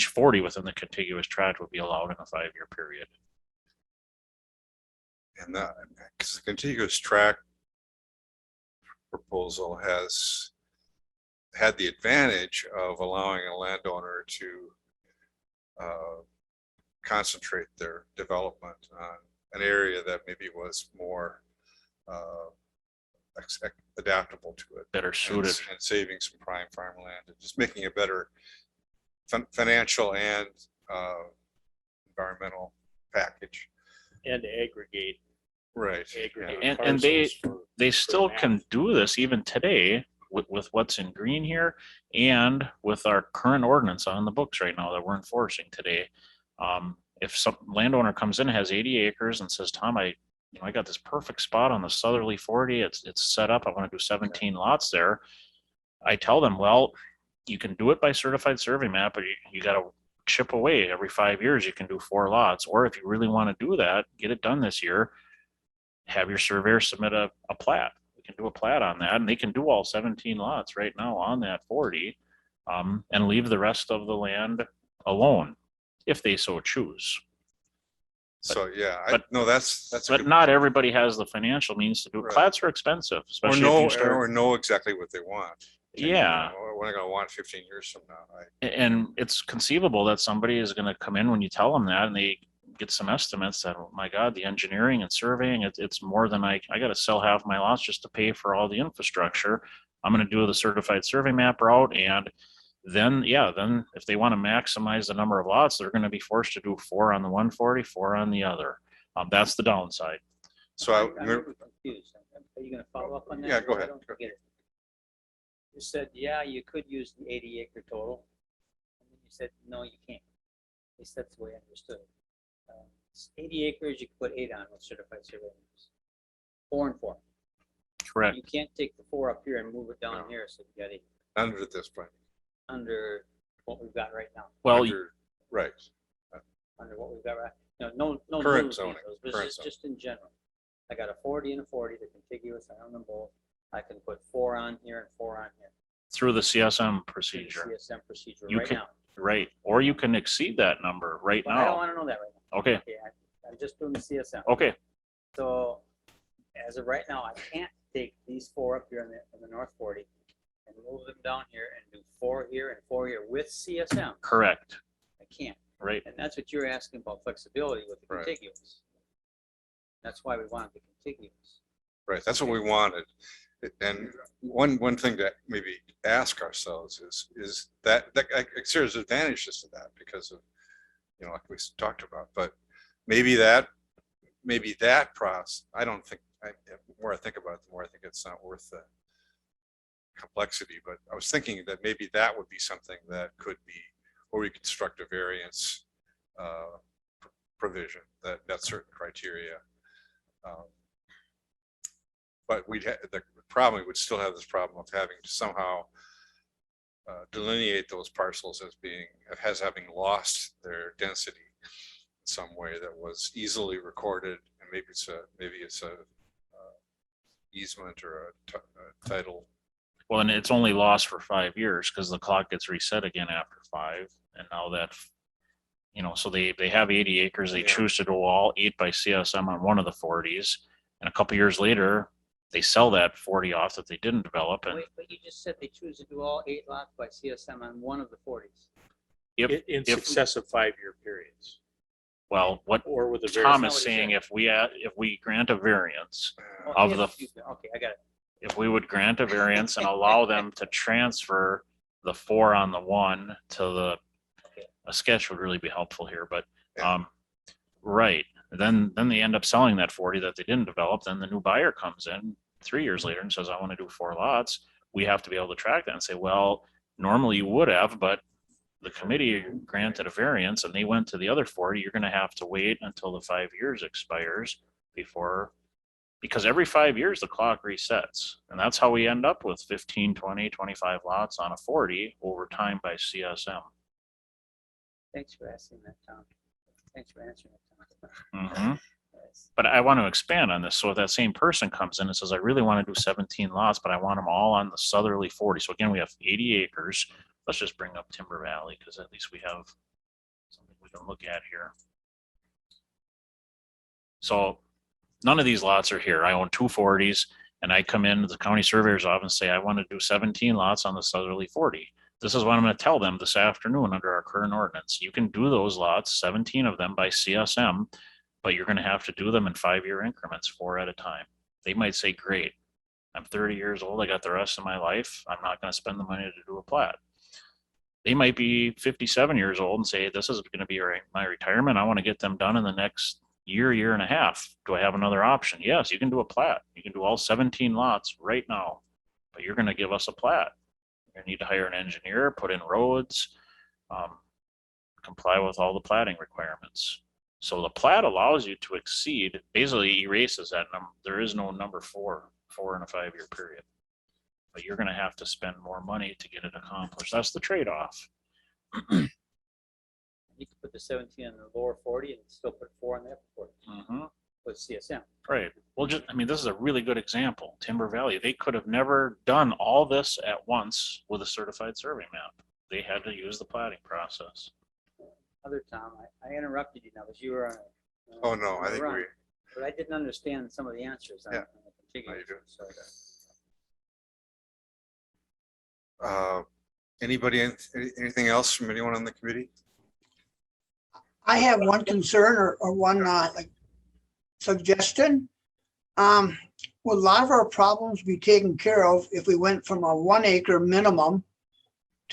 40 within the contiguous tract would be allowed in a 5-year period. And that, because the contiguous tract proposal has had the advantage of allowing a landowner to concentrate their development on an area that maybe was more adaptable to it, Better suited. and saving some prime farmland and just making a better financial and environmental package. And aggregate. Right. Aggregate And they parcels still math. can do this even today with what's in green here and with our current ordinance on the books right now that we're enforcing today. If some landowner comes in, has 80 acres and says, Tom, I got this perfect spot on the southerly 40. It's set up. I want to do 17 lots there. I tell them, well, you can do it by certified survey map, but you got to chip away every 5 years. You can do 4 lots. Or if you really want to do that, get it done this year, have your surveyor submit a plat. We can do a plat on that, and they can do all 17 lots right now on that 40 and leave the rest of the land alone if they so choose. So yeah, that's. But not everybody has the financial means to do it. Right. Plats are expensive, Or especially if know, you start. or know exactly what they want. Yeah. We're not going to want 15 years from now. And it's conceivable that somebody is going to come in when you tell them that and they get some estimates that, oh my God, the engineering and surveying, it's more than I got to sell half my lots just to pay for all the infrastructure. I'm going to do the certified survey map route and then if they want to maximize the number of lots, they're going to be forced to do 4 on the 140, 4 on the other. That's the downside. So I'm really confused. Are you gonna follow up on that? Yeah, go ahead. I don't get it. You said, yeah, you could use the 80-acre total. And then you said, no, you can't. At least that's the way I understood it. It's 80 acres, you could put 8 on with certified surveyors. 4 and 4. Correct. You can't take the 4 up here and move it down here, so you got 8 under this point, under what we've got right now. Well, right. Under what we've got right. No Current new zoning, details, but current it's zoning. just in general. I got a 40 and a 40, they're contiguous, I own them both. I can put 4 on here and 4 on here. through the CSM Through procedure, the CSM procedure You right can- now. right? Or you can exceed that number right But I don't now. wanna know that right now. Okay, Okay, I'm just doing the CSM. okay, So as of right now, I can't take these 4 up here in the North 40 and move them down here and do 4 here and 4 here with CSM. correct, I can't. right? And that's what you're asking about flexibility with the Right. contiguous. That's why we wanted the contiguous. Right, that's what we wanted. And one thing to maybe ask ourselves is that there's advantages to that because of, like we talked about, but maybe that process, I don't think, the more I think about it, the more I think it's not worth the complexity, but I was thinking that maybe that would be something that could be, or we construct a variance provision that met certain criteria. But the problem, we would still have this problem of having to somehow delineate those parcels as having lost their density in some way that was easily recorded, and maybe it's a easement or a title. Well, and it's only lost for 5 years because the clock gets reset again after 5. And now that, so they have 80 acres, they Yeah. choose to do all 8 by CSM on one of the 40s. And a couple years later, they sell that 40 off that they didn't develop. And Wait, but you just said they choose to do all 8 lots by CSM on one of the 40s. In successive 5-year periods, well, what or with a Tom variance. is saying, if we grant a variance, Oh, Of yeah, the- excuse me. Okay, I got it. if we would grant a variance and allow them to transfer the 4 on the 1 to a sketch would really be helpful here, but, right. Then they end up selling that 40 that they didn't develop. Then the new buyer comes in 3 years later and says, I want to do 4 lots. We have to be able to track that and say, well, normally you would have, but the committee granted a variance and they went to the other 40. You're going to have to wait until the 5 years expires because every 5 years the clock resets. And that's how we end up with 15, 20, 25 lots on a 40 over time by CSM. Thanks for asking that, Tom. Thanks for answering that, Mhm. Tom. Yes. But I want to expand on this. So if that same person comes in and says, I really want to do 17 lots, but I want them all on the southerly 40. So again, we have 80 acres. Let's just bring up Timber Valley because at least we have something we can look at here. So none of these lots are here. I own 2 40s and I come into the county surveyor's office and say, I want to do 17 lots on the southerly 40. This is what I'm going to tell them this afternoon under our current ordinance. You can do those lots, 17 of them by CSM, but you're going to have to do them in 5-year increments, 4 at a time. They might say, great, I'm 30 years old. I got the rest of my life. I'm not going to spend the money to do a plat. They might be 57 years old and say, this is going to be my retirement. I want to get them done in the next year and a half. Do I have another option? Yes, you can do a plat. You can do all 17 lots right now, but you're going to give us a plat. You're going to need to hire an engineer, put in roads, comply with all the platting requirements. So the plat allows you to exceed, basically erases that number. There is no number 4 in a 5-year period. But you're going to have to spend more money to get it accomplished. That's the trade-off. You could put the 17 in the lower 40 and still put 4 in the upper 40 with CSM. Right. Well, this is a really good example. Timber Valley, they could have never done all this at once with a certified survey map. They had to use the platting process. Other Tom, I interrupted you now because you were on a. Oh, no, on I a think run, we, But I didn't understand some of the answers on Yeah. on the No, you contiguous. do. So anybody, anything else from anyone on the committee? I have one concern or one like suggestion. Will a lot of our problems be taken care of if we went from a 1 acre minimum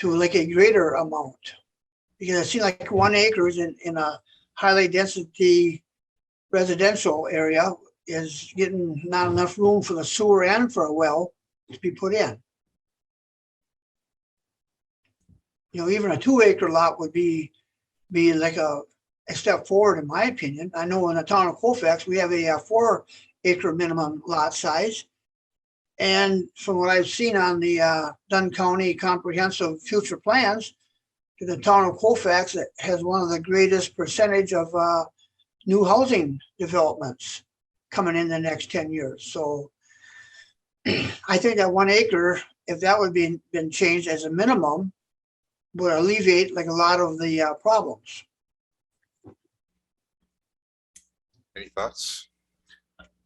to like a greater amount. Because it seems like 1 acre is in a highly density residential area is getting not enough room for the sewer and for a well to be put in. You know, even a 2 acre lot would be like a step forward, in my opinion. I know in the town of Colfax, we have a 4 acre minimum lot size. And from what I've seen on the Dunn County Comprehensive Future Plans, the town of Colfax has one of the greatest percentage of new housing developments coming in the next 10 years. So I think that 1 acre, if that would be been changed as a minimum, would alleviate like a lot of the problems. Any thoughts?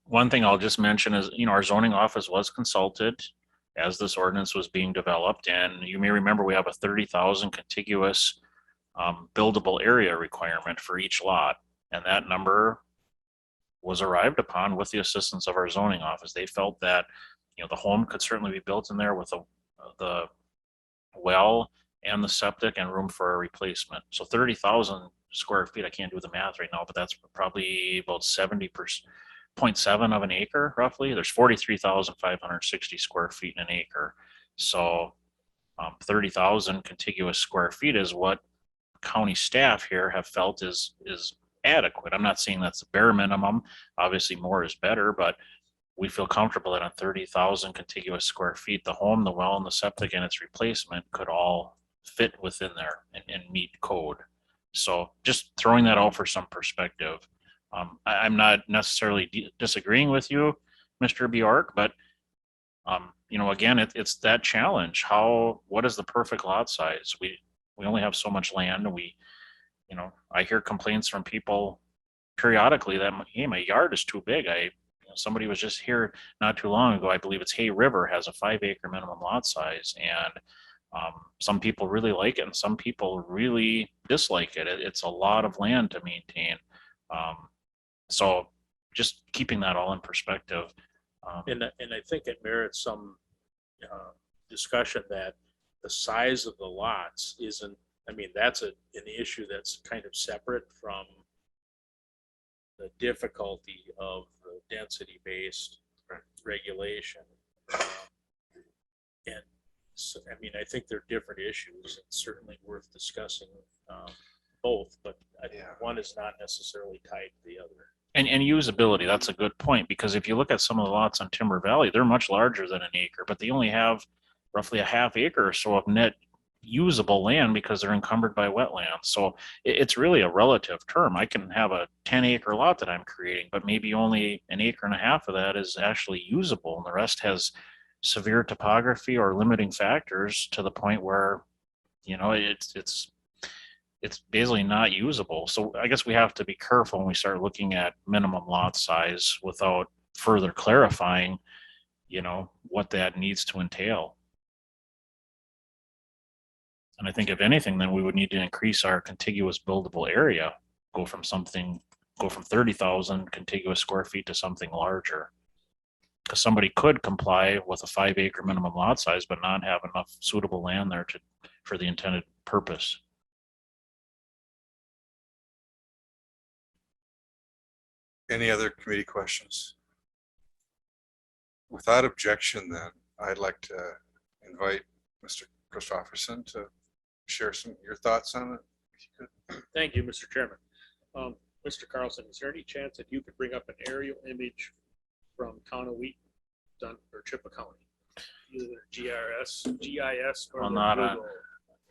One thing I'll just mention is, our zoning office was consulted as this ordinance was being developed, and you may remember we have a 30,000 contiguous buildable area requirement for each lot, and that number was arrived upon with the assistance of our zoning office. They felt that, the home could certainly be built in there with the well and the septic and room for a replacement. So 30,000 square feet, I can't do the math right now, but that's probably about 70.7 of an acre roughly. There's 43,560 square feet in an acre. So 30,000 contiguous square feet is what county staff here have felt is adequate. I'm not saying that's the bare minimum. Obviously more is better, but we feel comfortable that on 30,000 contiguous square feet, the home, the well, and the septic and its replacement could all fit within there and meet code. So just throwing that out for some perspective. I'm not necessarily disagreeing with you, Mr. Bjork, but again, it's that challenge. What is the perfect lot size? We only have so much land, and I hear complaints from people periodically that, hey, my yard is too big. Somebody was just here not too long ago. I believe it's Hay River has a 5 acre minimum lot size, and some people really like it and some people really dislike it. It's a lot of land to maintain. So just keeping that all in perspective. And I think it merits some discussion that the size of the lots isn't, that's an issue that's kind of separate from the difficulty of the density-based regulation. And so, I think they're different issues. It's certainly worth discussing both, but one is not necessarily tied to the other. And usability, that's a good point, because if you look at some of the lots on Timber Valley, they're much larger than an acre, but they only have roughly a half acre or so of net usable land because they're encumbered by wetlands. So it's really a relative term. I can have a 10 acre lot that I'm creating, but maybe only an acre and a half of that is actually usable, and the rest has severe topography or limiting factors to the point where, it's basically not usable. So I guess we have to be careful when we start looking at minimum lot size without further clarifying, what that needs to entail. And I think if anything, then we would need to increase our contiguous buildable area, go from 30,000 contiguous square feet to something larger. Because somebody could comply with a 5 acre minimum lot size, but not have enough suitable land there for the intended purpose. Any other committee questions? Without objection, then, I'd like to invite Mr. Christopherson to share your thoughts on it, if you could. Thank you, Mr. Chairman. Mr. Carlson, is there any chance that you could bring up an aerial image from Town of Wheaton, Dunn, or Chippewa County? Either GIS, or Well, Google,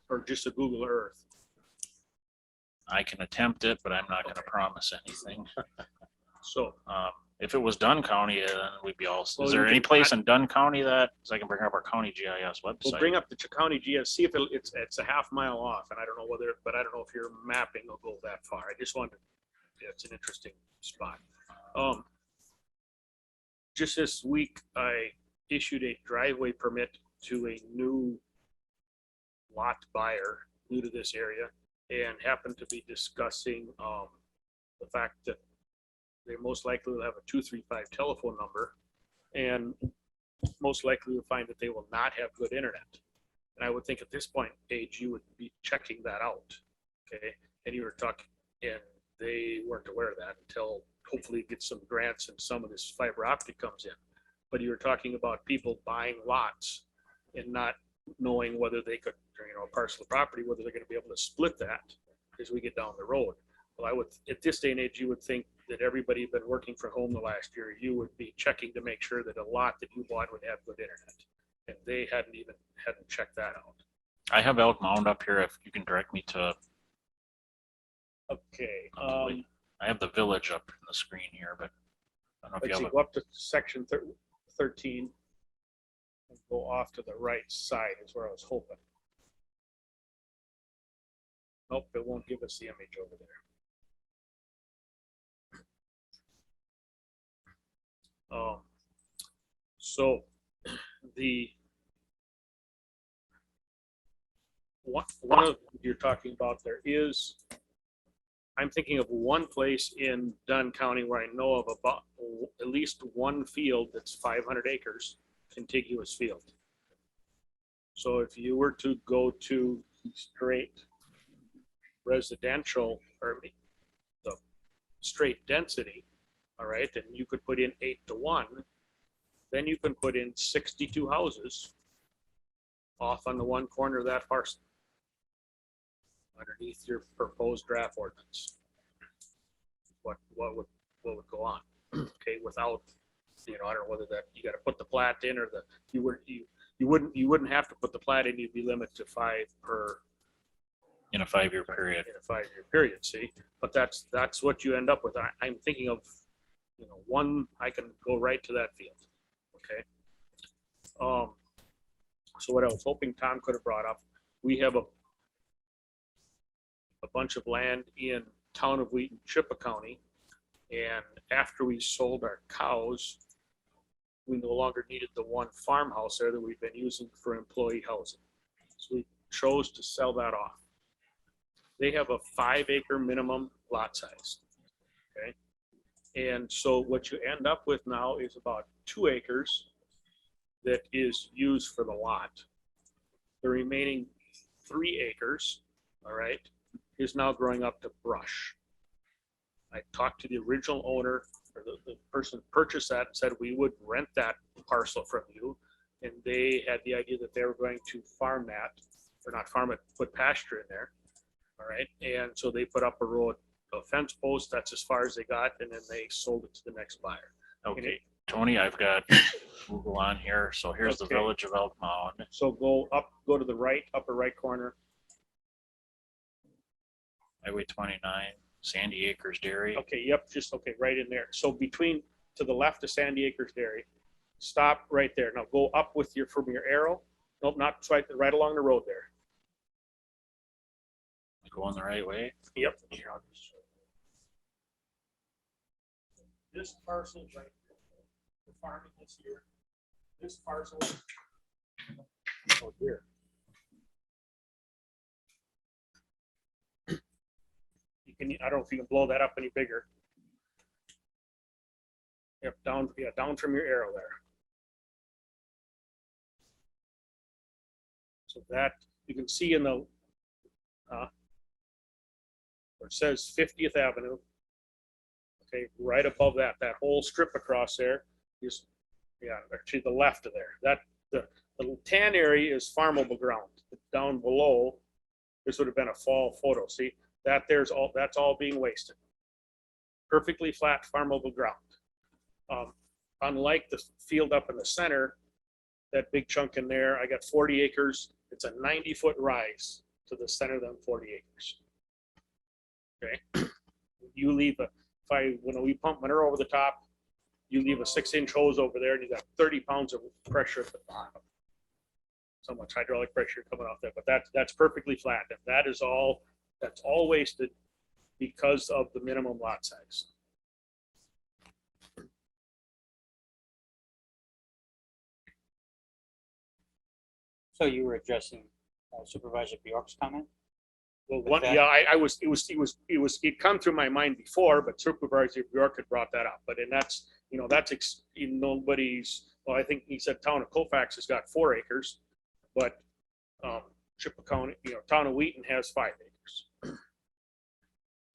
or just a Google Earth? I can attempt it, but I'm not going to promise anything. So if it was Dunn County, then we'd be all. Well, Is there you any can- place in Dunn County that, so I can bring up our county GIS website? we'll bring up the county GIS, see if it's a half mile off, and I don't know if your mapping will go that far. I just wanted, it's an interesting spot. Just this week, I issued a driveway permit to a new lot buyer, new to this area, and happened to be discussing the fact that they most likely will have a 235 telephone number, and most likely will find that they will not have good internet. And I would think at this point, Paige, you would be checking that out, okay? And you were talking, and they weren't aware of that until hopefully get some grants and some of this fiber optic comes in. But you were talking about people buying lots and not knowing whether they could, you know, a parcel of property, whether they're gonna be able to split that as we get down the road. Well, I would, at this day and age, you would think that everybody had been working from home the last year, you would be checking to make sure that a lot that you bought would have good internet. And they hadn't checked that out. I have Elk Mound up here. If you can direct me to, Okay, I have the village up in the screen here, but I don't know if let's you see, have go up to section 13 and go off to the right side is where I was hoping. Nope, it won't give us the image over there. So the one of you're talking about, there is, I'm thinking of one place in Dunn County where I know of about at least one field that's 500 acres, contiguous field. So if you were to go to straight residential, or the straight density, all right, then you could put in 8-to-1, then you can put in 62 houses off on the one corner of that parcel underneath your proposed draft ordinance. What would go on? Okay, without, you know, I don't know whether that you got to put the plat in, or you wouldn't have to put the plat in. You'd be limited to 5 per in a 5-year period. in a 5-year period. See, but that's what you end up with. I'm thinking of, you know, one I can go right to that field. Okay. So what I was hoping Tom could have brought up, we have a bunch of land in town of Wheaton, Chippewa County, and after we sold our cows, we no longer needed the one farmhouse there that we've been using for employee housing. So we chose to sell that off. They have a 5-acre minimum lot size. Okay. And so what you end up with now is about 2 acres that is used for the lot. The remaining 3 acres, all right, is now growing up to brush. I talked to the original owner, or the person who purchased that, and said we would rent that parcel from you. And they had the idea that they were going to farm that, or not farm it, put pasture in there. All right. And so they put up a fence post. That's as far as they got. And then they sold it to the next buyer. Okay, Tony, I've got Google on here. So here's the Okay. village of Elk Mound. So go to the right, upper right corner. Highway 29, Sandy Acres Dairy. Okay, yep, just, okay, right in there. So to the left of Sandy Acres Dairy, stop right there. Now go up from your arrow. Nope, not right along the road there. Going the right way. Yep. Here, I'll just show you. This parcel right here, the farming is here. This parcel, oh here. I don't know if you can blow that up any bigger. Yep, down from your arrow there. So that you can see in the where it says 50th Avenue. Okay, right above that whole strip across there is, yeah, to the left of there. The tan area is farmable ground. Down below, this would have been a fall photo. See? That's all being wasted. Perfectly flat farmable ground. Unlike the field up in the center, that big chunk in there, I got 40 acres. It's a 90-foot rise to the center of them 40 acres. Okay. You leave when we pump manure over the top, you leave a 6-inch hose over there, and you got 30 pounds of pressure at the bottom. So much hydraulic pressure coming off there, but that's perfectly flat, and that's all wasted because of the minimum lot size. So you were addressing Supervisor Bjork's comment? Well, it come through my mind before, but Supervisor Bjork had brought that up. But nobody's. Well, I think he said town of Colfax has got 4 acres, but Chippewa County, town of Wheaton has 5 acres.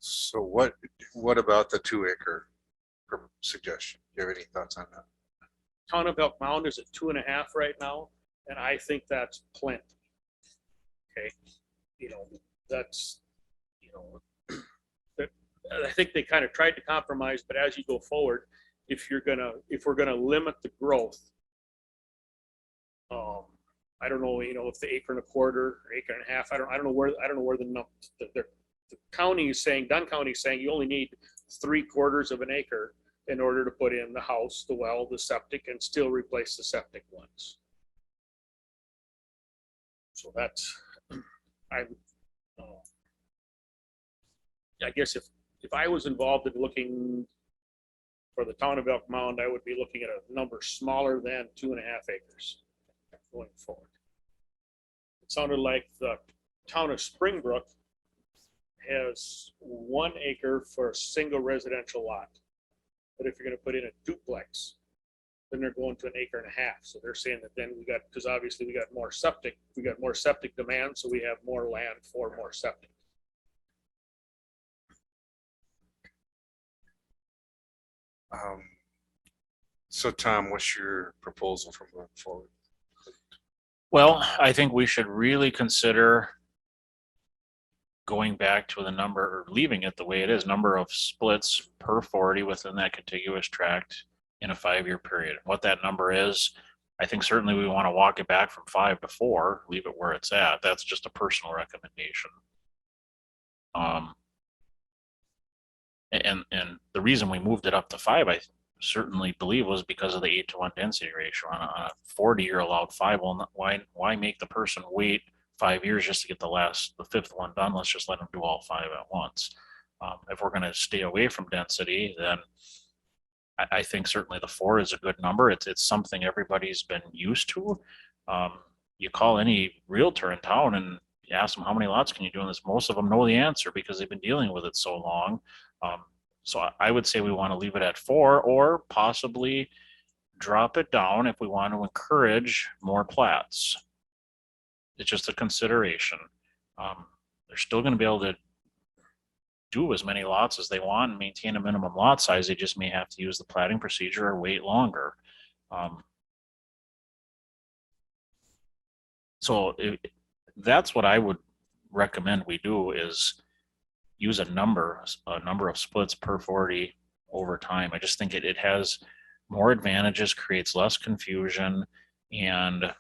So what about the 2-acre suggestion? Do you have any thoughts on that? Town of Elk Mound is at 2.5 right now, and I think that's plenty. Okay, that's, that, I think they kind of tried to compromise, but as you go forward, if we're gonna limit the growth, I don't know, if the 1.25 acres or 1.5 acres, I don't know where the county is saying, Dunn County is saying you only need 3/4 of an acre in order to put in the house, the well, the septic, and still replace the septic ones. So that's, I guess if I was involved in looking for the town of Elk Mound, I would be looking at a number smaller than 2.5 acres going forward. It sounded like the town of Springbrook has 1 acre for a single residential lot. But if you're gonna put in a duplex, then they're going to 1.5 acres. So they're saying that then because obviously we got more septic demand, so we have more land for more septic. So Tom, what's your proposal for moving forward? Well, I think we should really consider going back to the number, or leaving it the way it is, number of splits per 40 within that contiguous tract in a 5-year period. What that number is, I think certainly we want to walk it back from 5 to 4, leave it where it's at. That's just a personal recommendation. And the reason we moved it up to 5, I certainly believe, was because of the 8-to-1 density ratio. On a 40, you're allowed 5. Well, why make the person wait 5 years just to get the 5th one done? Let's just let them do all 5 at once. If we're going to stay away from density, then I think certainly the 4 is a good number. It's something everybody's been used to. You call any realtor in town and you ask them how many lots can you do in this. Most of them know the answer because they've been dealing with it so long. So I would say we want to leave it at 4, or possibly drop it down if we want to encourage more plats. It's just a consideration. They're still going to be able to do as many lots as they want and maintain a minimum lot size. They just may have to use the platting procedure or wait longer. So that's what I would recommend we do, is use a number of splits per 40 over time. I just think it has more advantages, creates less confusion, and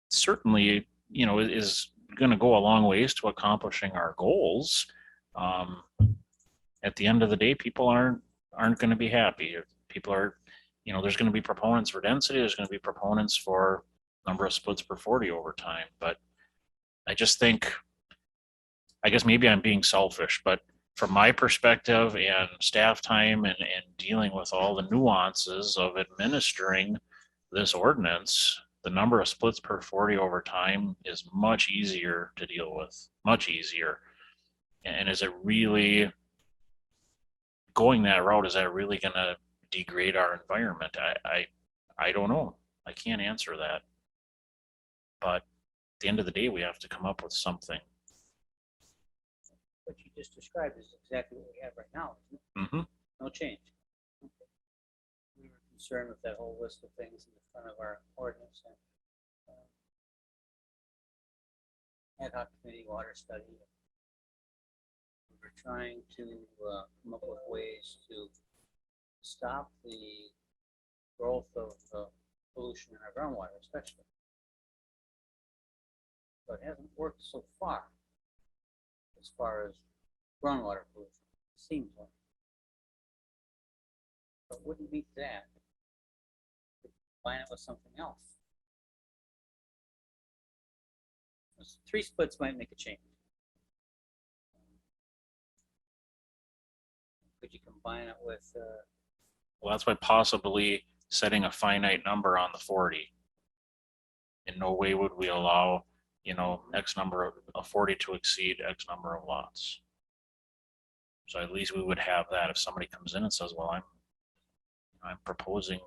certainly, is going to go a long ways to accomplishing our goals. At the end of the day, people aren't going to be happy. People are, there's going to be proponents for density. There's going to be proponents for number of splits per 40 over time. But I just think, I guess maybe I'm being selfish, but from my perspective and staff time and dealing with all the nuances of administering this ordinance, the number of splits per 40 over time is much easier to deal with, much easier. And is it really going that route? Is that really going to degrade our environment? I don't know. I can't answer that. But at the end of the day, we have to come up with something. What you just described is exactly what we have right now, isn't it? Mm-hmm. No change. Okay. We were concerned with that whole list of things in the front of our ordinance and ad hoc committee water study. We were trying to come up with ways to stop the growth of pollution in our groundwater, especially. But it hasn't worked so far as groundwater pollution, it seems like. But wouldn't beat that. Combine it with something else. 3 splits might make a change. Could you combine it with? Well, that's why possibly setting a finite number on the 40. In no way would we allow, X number of 40 to exceed X number of lots. So at least we would have that if somebody comes in and says, well, I'm proposing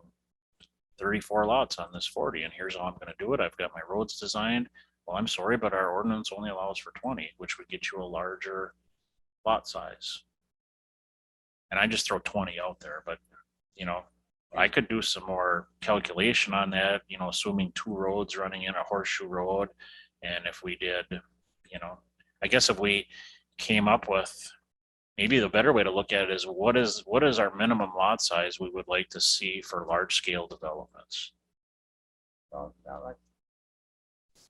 34 lots on this 40 and here's how I'm going to do it. I've got my roads designed. Well, I'm sorry, but our ordinance only allows for 20, which would get you a larger lot size. And I just throw 20 out there, but you know, I could do some more calculation on that, you know, assuming 2 roads running in a horseshoe road. And if we did, you know, I guess if we came up with, maybe the better way to look at it is what is our minimum lot size we would like to see for large scale developments? Well,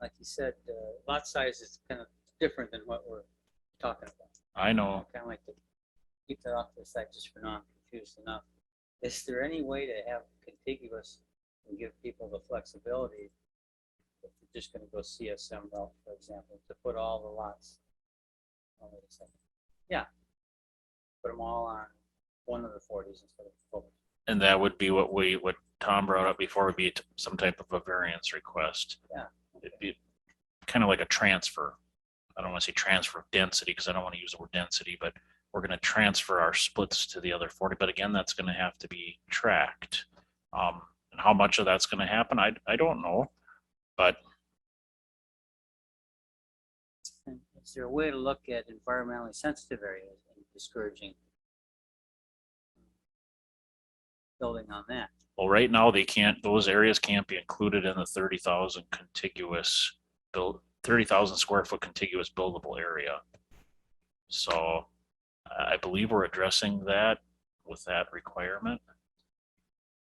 like you said, lot size is kind of different than what we're talking about. I know. Kind of like to keep that off to the side just for now, I'm confused enough. Is there any way to have contiguous and give people the flexibility if you're just going to go CSM route, for example, to put all the lots? Oh, wait a second. Yeah, put them all on one of the 40s instead of both. And that would be what Tom brought up before, would be some type of a variance request. Yeah. It'd be kind of like a transfer. I don't want to say transfer of density because I don't want to use the word density, but we're going to transfer our splits to the other 40. But again, that's going to have to be tracked. And how much of that's going to happen, I don't know. But Is there a way to look at environmentally sensitive areas and discouraging building on that? well, right now they can't; those areas can't be included in the 30,000 contiguous 30,000 square foot contiguous buildable area. So I believe we're addressing that with that requirement.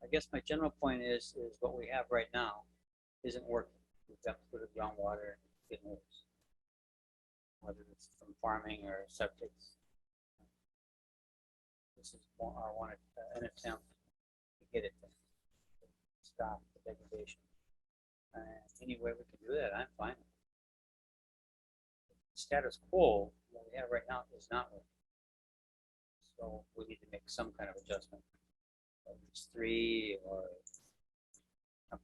I guess my general point is what we have right now isn't working. We've got to put it groundwater and get moves, whether it's from farming or septics. This is an attempt to get it to stop the degradation. Any way we can do that, I'm fine. Status quo, what we have right now, is not working. So we need to make some kind of adjustment. Whether it's 3 or so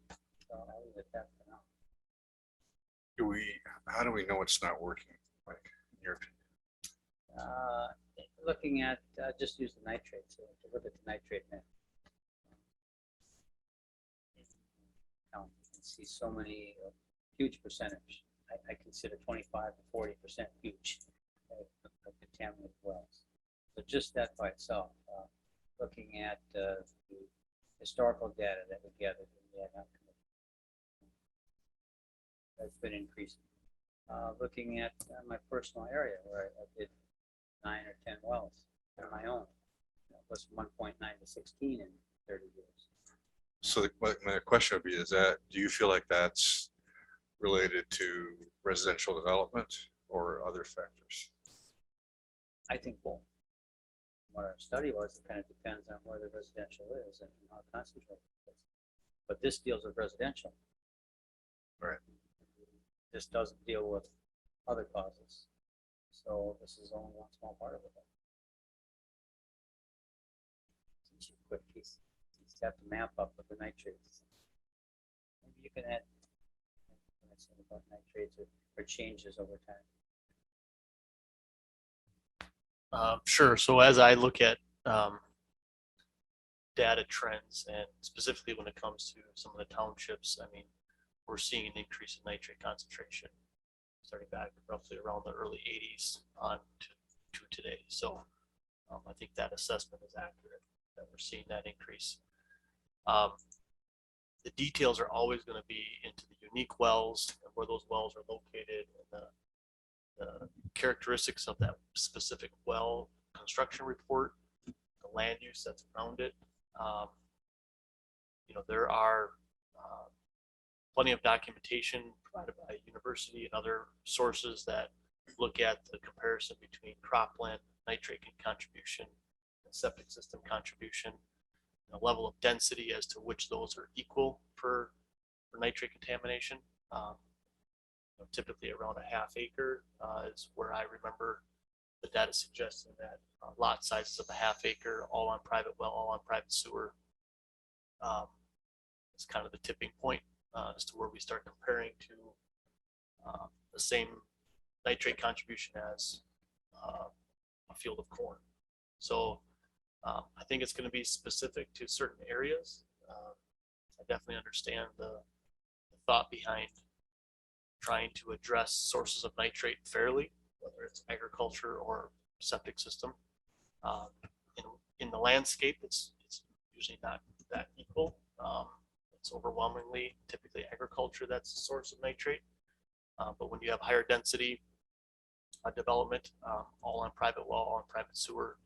I'll leave it at that for now. How do we know it's not working, Mike, in your opinion? Looking at, just use the nitrate, so to look at the nitrate map. You can see so many, huge percentage. I consider 25 to 40% huge of contaminated wells. So just that by itself, looking at the historical data that we gathered in the ad hoc committee, that's been increasing. Looking at my personal area where I did 9 or 10 wells on my own, was 1.9 to 16 in 30 years. So my question would be, do you feel like that's related to residential development or other factors? I think both. What our study was, it kind of depends on where the residential is and how concentrated it is. But this deals with residential. Right. This doesn't deal with other causes. So this is only one small part of it. Since you quick piece, you just have to map up with the nitrates. Maybe you can add about nitrates or changes over time. Sure. So as I look at data trends, and specifically when it comes to some of the townships, I mean, we're seeing an increase in nitrate concentration starting back roughly around the early 80s on to today. So I think that assessment is accurate, that we're seeing that increase. The details are always going to be into the unique wells and where those wells are located, and the characteristics of that specific well construction report, the land use that's around it. There are plenty of documentation provided by university and other sources that look at the comparison between cropland nitrate contribution and septic system contribution, the level of density as to which those are equal for nitrate contamination. Typically around a half acre is where I remember the data suggesting that lot sizes of a half acre, all on private well, all on private sewer, is kind of the tipping point as to where we start comparing to the same nitrate contribution as a field of corn. So I think it's going to be specific to certain areas. I definitely understand the thought behind trying to address sources of nitrate fairly, whether it's agriculture or septic system. In the landscape, it's usually not that equal. It's overwhelmingly typically agriculture that's the source of nitrate. But when you have higher density development, all on private well, all on private sewer,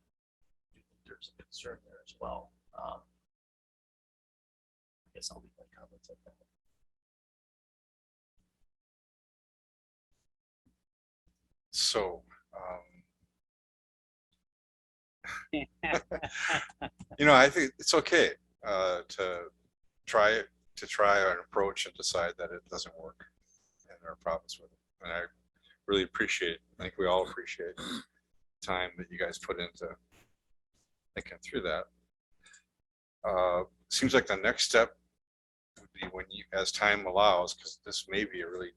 I think there's a concern there as well. I guess I'll leave my comments at that. So, I think it's okay to try an approach and decide that it doesn't work and there are problems with it. And I really appreciate, I think we all appreciate the time that you guys put into thinking through that. Seems like the next step would be when you, as time allows, because this may be a really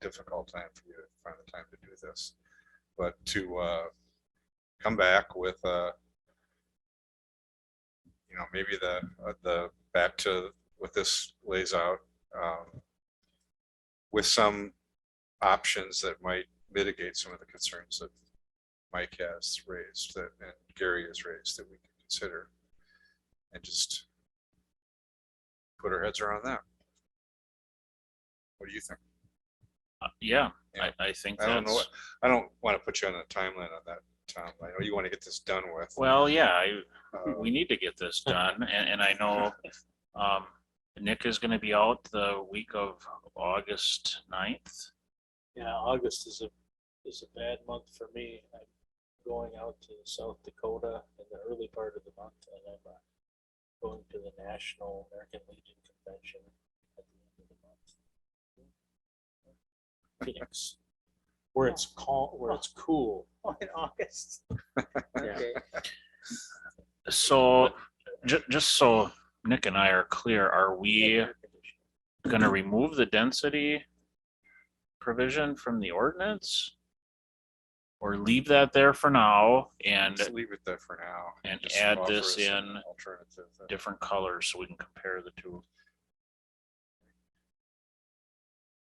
difficult time for you to find the time to do this, but to come back with maybe the back to what this lays out with some options that might mitigate some of the concerns that Mike has raised and Gary has raised that we can consider, and just put our heads around that. What do you think? Yeah, Yeah. I think I don't know. that's, I don't want to put you on a timeline on that, Tom. I know you want to get this done with. well, yeah, Uh, we need to get this done, and I know Nick is gonna be out the week of August 9th. Yeah, August is a bad month for me. I'm going out to South Dakota in the early part of the month, and I'm going to the National American Legion Convention at the end of the month. Phoenix, where it's cool. In August. Okay. So just so Nick and I are clear, are we gonna remove the density provision from the ordinance? Or leave that there for now and Just leave it there for now. and Just add offer this us an in alternative that- different colors so we can compare the two?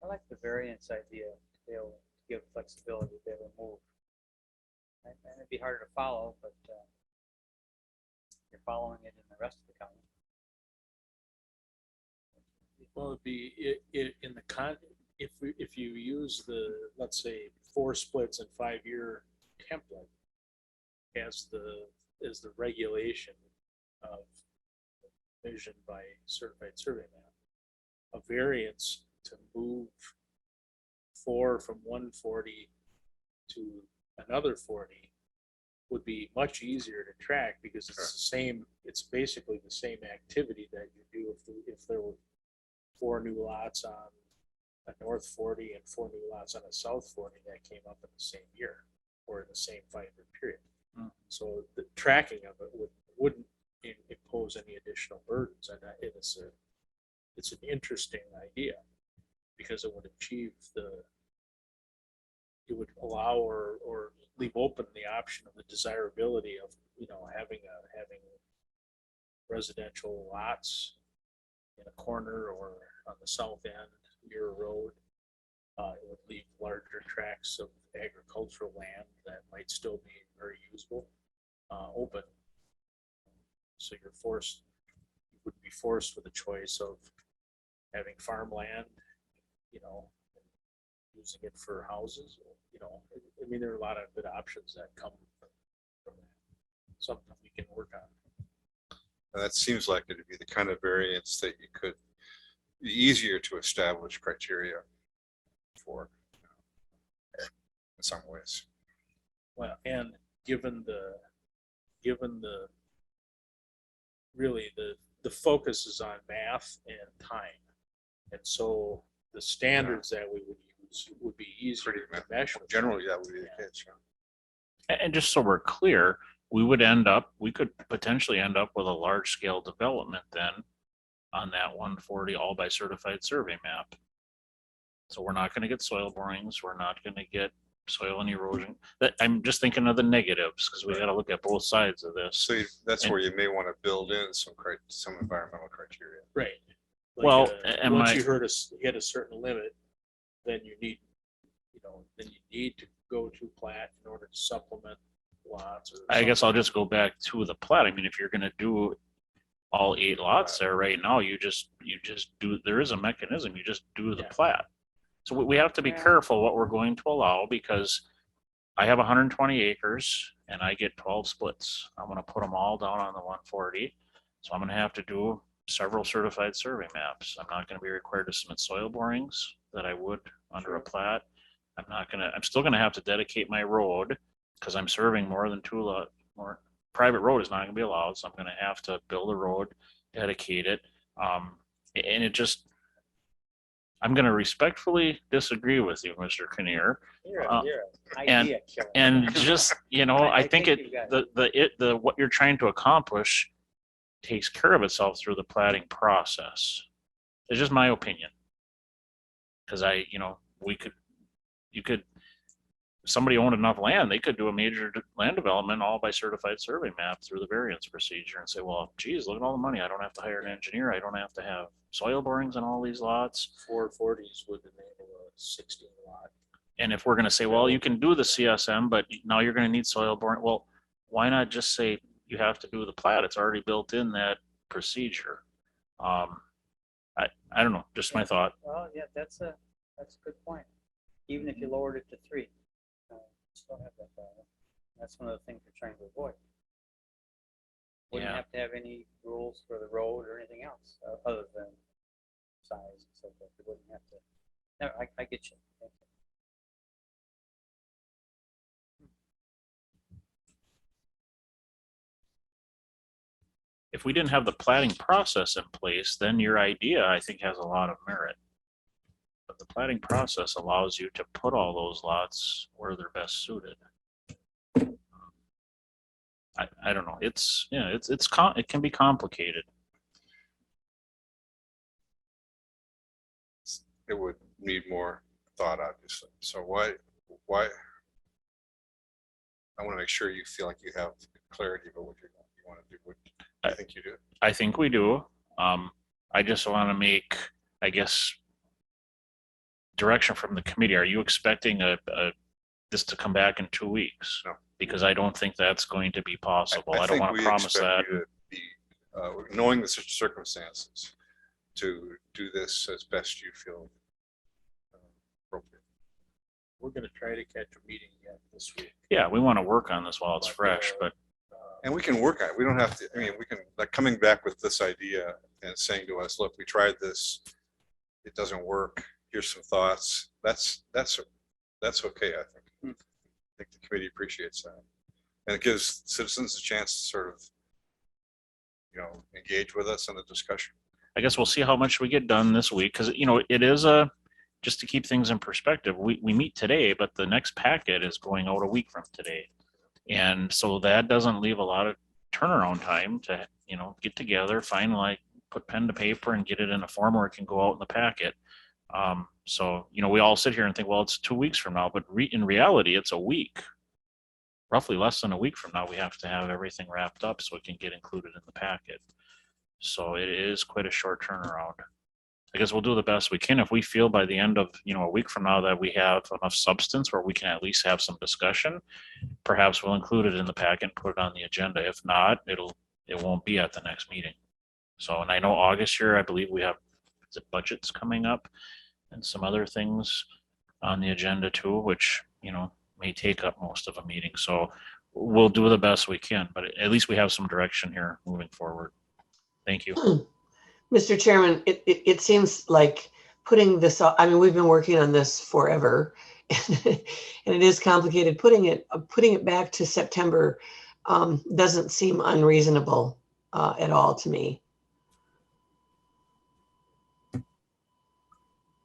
I like the variance idea, to be able to give flexibility, to be able to move. And it'd be harder to follow, but you're following it in the rest of the county. Well, it'd be in the if you use the, let's say, 4 splits and 5-year template as the regulation of vision by certified survey map, a variance to move 4 from 140 to another 40 would be much easier to track, because it's the same, it's basically the same activity that you do if there were 4 new lots on a north 40 and 4 new lots on a south 40 that came up in the same year or in the same 5-year period. So the tracking of it wouldn't impose any additional burdens, and it's an interesting idea, because it would achieve it would allow or leave open the option of the desirability of having residential lots in a corner or on the south end near a road. It would leave larger tracts of agricultural land that might still be very usable open. So you would be forced with a choice of having farmland, using it for houses. I mean, there are a lot of good options that come from that. Something we can work on. That seems like it'd be the kind of variance that you could be easier to establish criteria for in some ways. Well, and given the really the focus is on math and time, and so the standards that we would use would be easier to mesh with. Generally, that would be the case. Yeah. And just so we're clear, we could potentially end up with a large scale development then on that 140 all by certified survey map. So we're not going to get soil borings. We're not going to get soil and erosion. I'm just thinking of the negatives, because we got to look at both sides of this. So that's where you may want to build in some environmental criteria. Right. Well, and once my- you hit a certain limit, then you need, then you need to go to plat in order to supplement lots. Or I guess I'll something. just go back to the plat. I mean, if you're gonna do all 8 lots there right now, you just do, there is a mechanism, you just do the Yeah. plat. So we have to be Yeah. careful what we're going to allow, because I have 120 acres and I get 12 splits. I'm gonna put them all down on the 140. So I'm gonna have to do several certified survey maps. I'm not gonna be required to submit soil borings that I would under a plat. I'm still gonna have to dedicate my road, because I'm serving more than 2 lot, more private road is not gonna be allowed, so I'm gonna have to build a road, dedicate it. And it just, I'm gonna respectfully disagree with you, Mr. Kinnear. You're Uh, you're an and- idea killer. And just, I think think you got the what you're trying to accomplish takes care of itself through the platting process. It's just my opinion. Because you could, if somebody owned enough land, they could do a major land development all by certified survey map through the variance procedure and say, well, geez, look at all the money. I don't have to hire an engineer. I don't have to have soil borings on all these lots. 440s would enable a 16 lot. And if we're gonna say, well, you can do the CSM, but now you're gonna need soil boring, well, why not just say you have to do the plat? It's already built in that procedure. I don't know, just my thought. Well, yeah, that's a good point. Even if you lowered it to 3, you still have that problem. That's one of the things we're trying to avoid. Wouldn't Yeah. have to have any rules for the road or anything else, other than size and so forth. We wouldn't have to. No, I get you. Thank you. If we didn't have the platting process in place, then your idea, I think, has a lot of merit. But the platting process allows you to put all those lots where they're best suited. I don't know. It can be complicated. It would need more thought, obviously. So why, I want to make sure you feel like you have clarity about what you want to do. What I think you do. I think we do. I just want to make, I guess, direction from the committee. Are you expecting this to come back in 2 weeks? No. Because I don't think that's going to be possible. I don't think want we to promise that. expect you to be, knowing the circumstances, to do this as best you feel appropriate. We're going to try to catch a meeting yet this week. Yeah, we want to work on this while it's fresh, but And we can work on it. We don't have to, I mean, we can, like, coming back with this idea and saying to us, look, we tried this, it doesn't work. Here's some thoughts. That's okay, I think. I think the committee appreciates that. And it gives citizens a chance to sort of, engage with us in the discussion. I guess we'll see how much we get done this week, because it is just to keep things in perspective. We meet today, but the next packet is going out a week from today, and so that doesn't leave a lot of turnaround time to get together, put pen to paper, and get it in a form where it can go out in the packet. So we all sit here and think, well, it's 2 weeks from now, but in reality, it's a week. Roughly less than a week from now, we have to have everything wrapped up so it can get included in the packet. So it is quite a short turnaround. I guess we'll do the best we can. If we feel by the end of a week from now that we have enough substance where we can at least have some discussion, perhaps we'll include it in the packet and put it on the agenda. If not, it won't be at the next meeting. So, and I know August here, I believe we have budgets coming up and some other things on the agenda too, which may take up most of a meeting. So we'll do the best we can, but at least we have some direction here moving forward. Thank you. Mr. Chairman, it seems like putting this, I mean, we've been working on this forever and it is complicated. Putting it back to September doesn't seem unreasonable at all to me.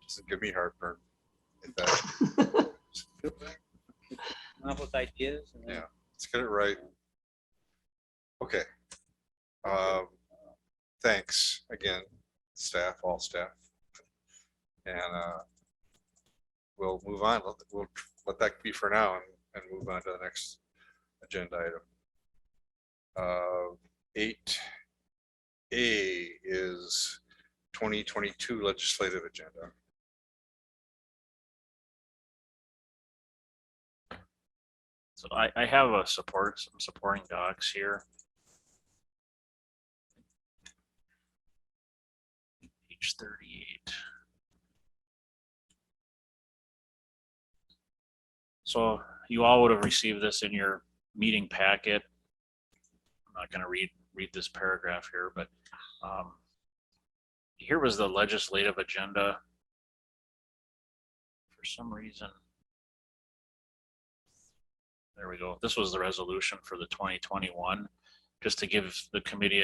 Doesn't give me heartburn. If that- Come up with ideas and then Yeah. Let's get it right. Okay. Thanks again, staff, all staff. And we'll move on. We'll let that be for now and move on to the next agenda item. 8A is 2022 legislative agenda. So I have some supporting docs here. Page 38. So you all would have received this in your meeting packet. I'm not going to read this paragraph here, but here was the legislative agenda. For some reason, there we go. This was the resolution for the 2021, just to give the committee,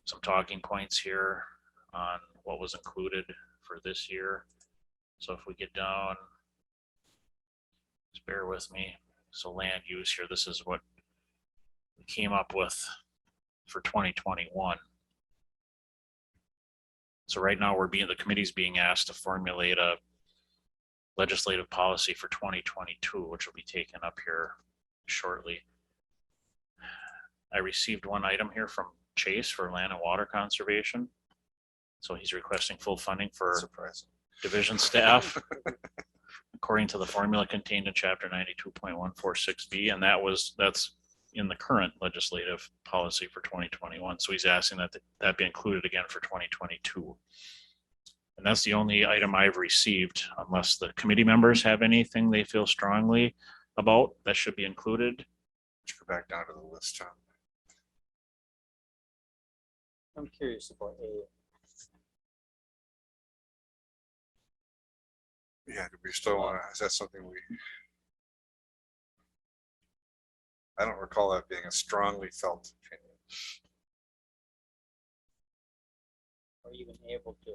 some talking points here on what was included for this year. So if we get down, just bear with me. So land use here, this is what we came up with for 2021. So right now the committee's being asked to formulate a legislative policy for 2022, which will be taken up here shortly. I received one item here from Chase for land and water conservation. So he's requesting full funding for Surprising. division staff according to the formula contained in chapter 92.146B, and that's in the current legislative policy for 2021. So he's asking that be included again for 2022. And that's the only item I've received, unless the committee members have anything they feel strongly about that should be included. Let's go back down to the list, Tom. I'm curious about A. Yeah, do we still want to, is that something I don't recall that being a strongly felt opinion. Or even able to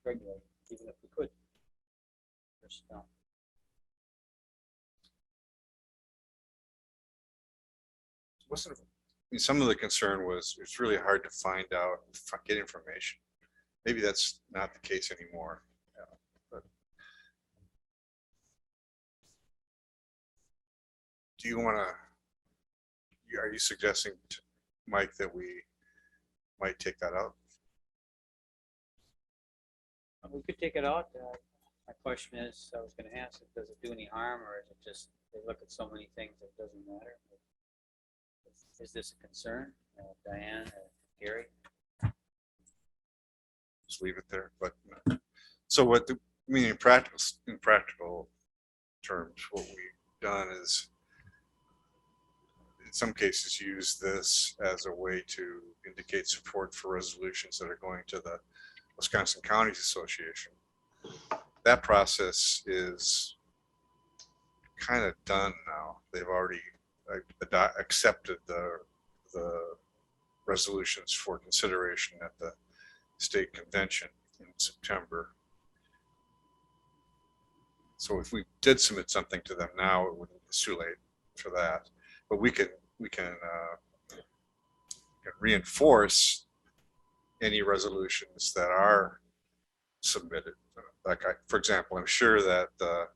regulate, even if we could. Just, Wasn't, I mean, some of the concern was it's really hard to find out, get information. Maybe that's not the case anymore. But do you want to, are you suggesting, Mike, that we might take that out? we could take it out. My question is, I was going to ask, does it do any harm, or is it just they look at so many things that it doesn't matter? Is this a concern, Diane, Gary? Just leave it there. But so what? I mean, in practical terms, what we've done is, in some cases, use this as a way to indicate support for resolutions that are going to the Wisconsin Counties Association. That process is kind of done now. They've already accepted the resolutions for consideration at the state convention in September. So if we did submit something to them now, it wouldn't be too late for that. But we can reinforce any resolutions that are submitted. Like for example, I'm sure that the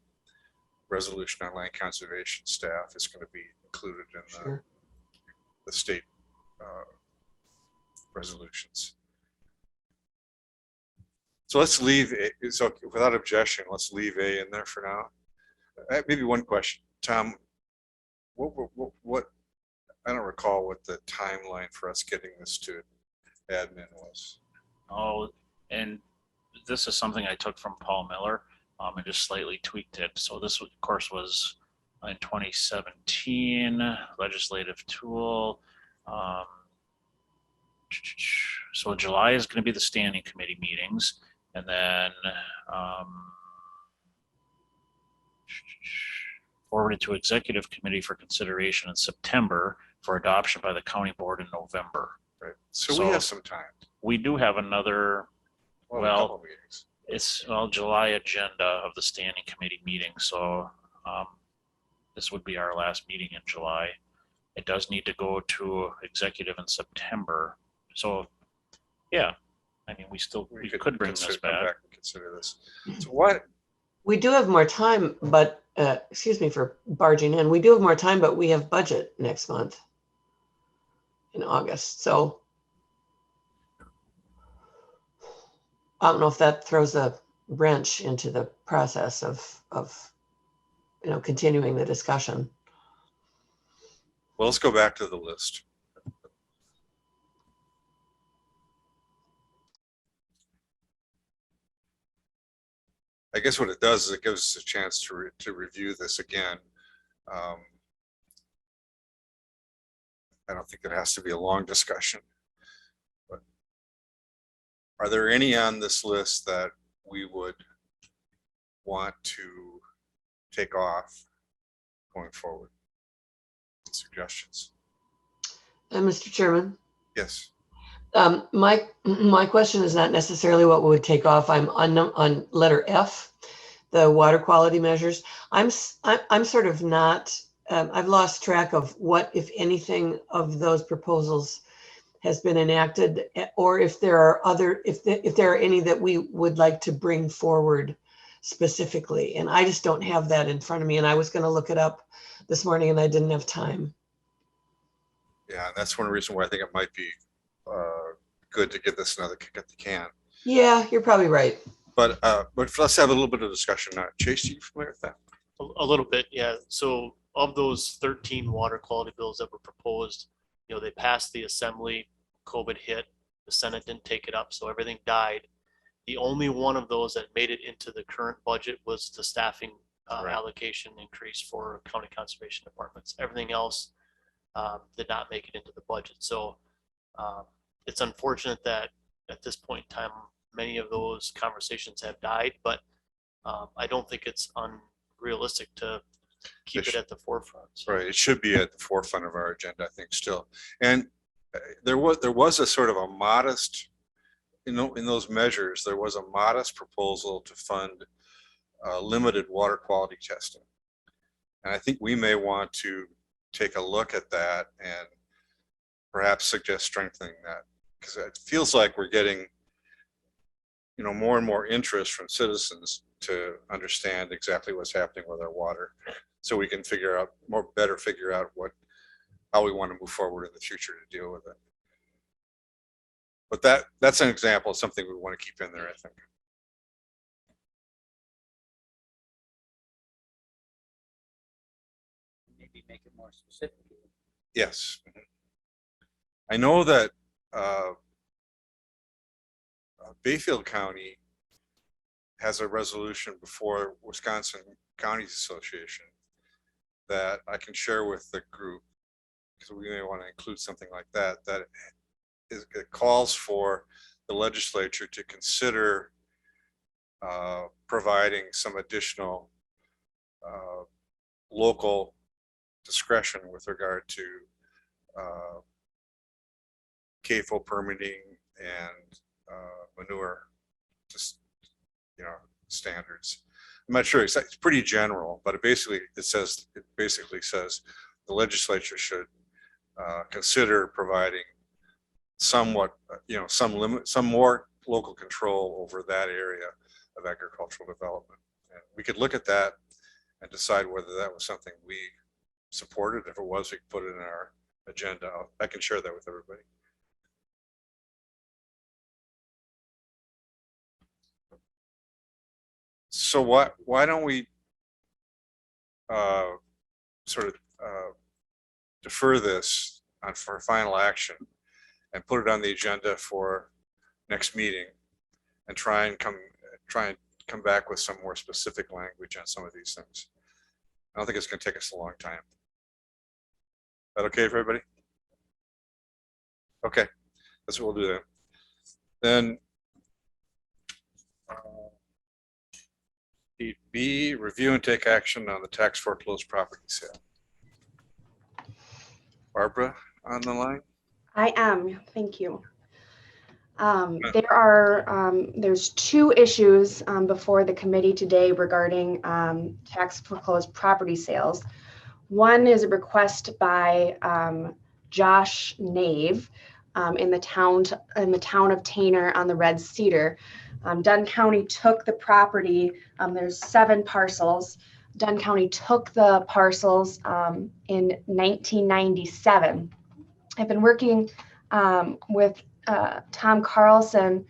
resolution on land conservation staff is going to be included in the state resolutions. So let's leave it. So without objection, let's leave A in there for now. Maybe one question, Tom. What I don't recall what the timeline for us getting this to admin was. Oh, and this is something I took from Paul Miller and just slightly tweaked it. So this, of course, was in 2017 legislative tool. So July is going to be the standing committee meetings, and then forwarded to executive committee for consideration in September for adoption by the county board in November. Right. So we have some time. We do have another, A couple well, meetings. it's July agenda of the standing committee meeting. So this would be our last meeting in July. It does need to go to executive in September. So yeah, I mean, we could bring this come back. and consider this. So what? We do have more time, but excuse me for barging in. We do have more time, but we have budget next month in August. So I don't know if that throws a wrench into the process of continuing the discussion. Well, let's go back to the list. I guess what it does is it gives us a chance to review this again. I don't think it has to be a long discussion, but are there any on this list that we would want to take off going forward? Suggestions? Mr. Chairman, Yes. my question is not necessarily what we would take off. I'm on letter F, the water quality measures. I'm sort of not. I've lost track of what, if anything, of those proposals has been enacted, or if there are other, if there are any that we would like to bring forward specifically. And I just don't have that in front of me. And I was going to look it up this morning, and I didn't have time. Yeah, that's one reason why I think it might be good to give this another kick at the can. Yeah, you're probably right. But let's have a little bit of discussion now. Chase, are you familiar with that? A little bit, yeah. So of those 13 water quality bills that were proposed, they passed the assembly, COVID hit, the Senate didn't take it up, so everything died. The only one of those that made it into the current budget was the staffing Right. allocation increase for county conservation departments. Everything else did not make it into the budget. So it's unfortunate that at this point in time, many of those conversations have died, but I don't think it's unrealistic to keep it at the forefront. So. Right. It should be at the forefront of our agenda, I think, still. And there was a sort of a modest, in those measures, there was a modest proposal to fund limited water quality testing. And I think we may want to take a look at that and perhaps suggest strengthening that, because it feels like we're getting more and more interest from citizens to understand exactly what's happening with our water, so we can better figure out how we want to move forward in the future to deal with it. But that's an example of something we want to keep in there, I think. Maybe make it more specific. Yes. I know that Bayfield County has a resolution before Wisconsin Counties Association that I can share with the group, because we may want to include something like that, it calls for the legislature to consider providing some additional local discretion with regard to CAFO permitting and manure standards. I'm not sure, it's pretty general, but it basically says the legislature should consider providing somewhat, some more local control over that area of agricultural development. And we could look at that and decide whether that was something we supported. If it was, we could put it in our agenda. I can share that with everybody. So why don't we sort of defer this for final action and put it on the agenda for next meeting, and try and come back with some more specific language on some of these things. I don't think it's going to take us a long time. Is that okay for everybody? Okay, that's what we'll do then. B, review and take action on the tax foreclosed property sale. Barbara on the line? I am, thank you. There's two issues before the committee today regarding tax foreclosed property sales. One is a request by Josh Nave in the town of Tanner on the Red Cedar. Dunn County took the property. There's 7 parcels. Dunn County took the parcels in 1997. I've been working with Tom Carlson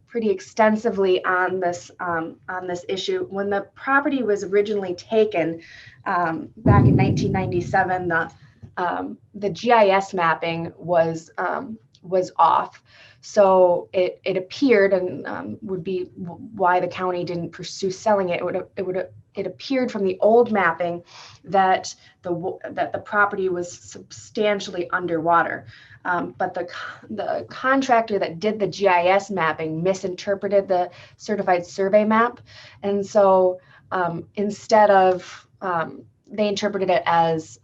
pretty extensively on this issue. When the property was originally taken back in 1997, the GIS mapping was off. So it appeared, and would be why the county didn't pursue selling it. It appeared from the old mapping that the property was substantially underwater. But the contractor that did the GIS mapping misinterpreted the certified survey map, and so instead of they interpreted it as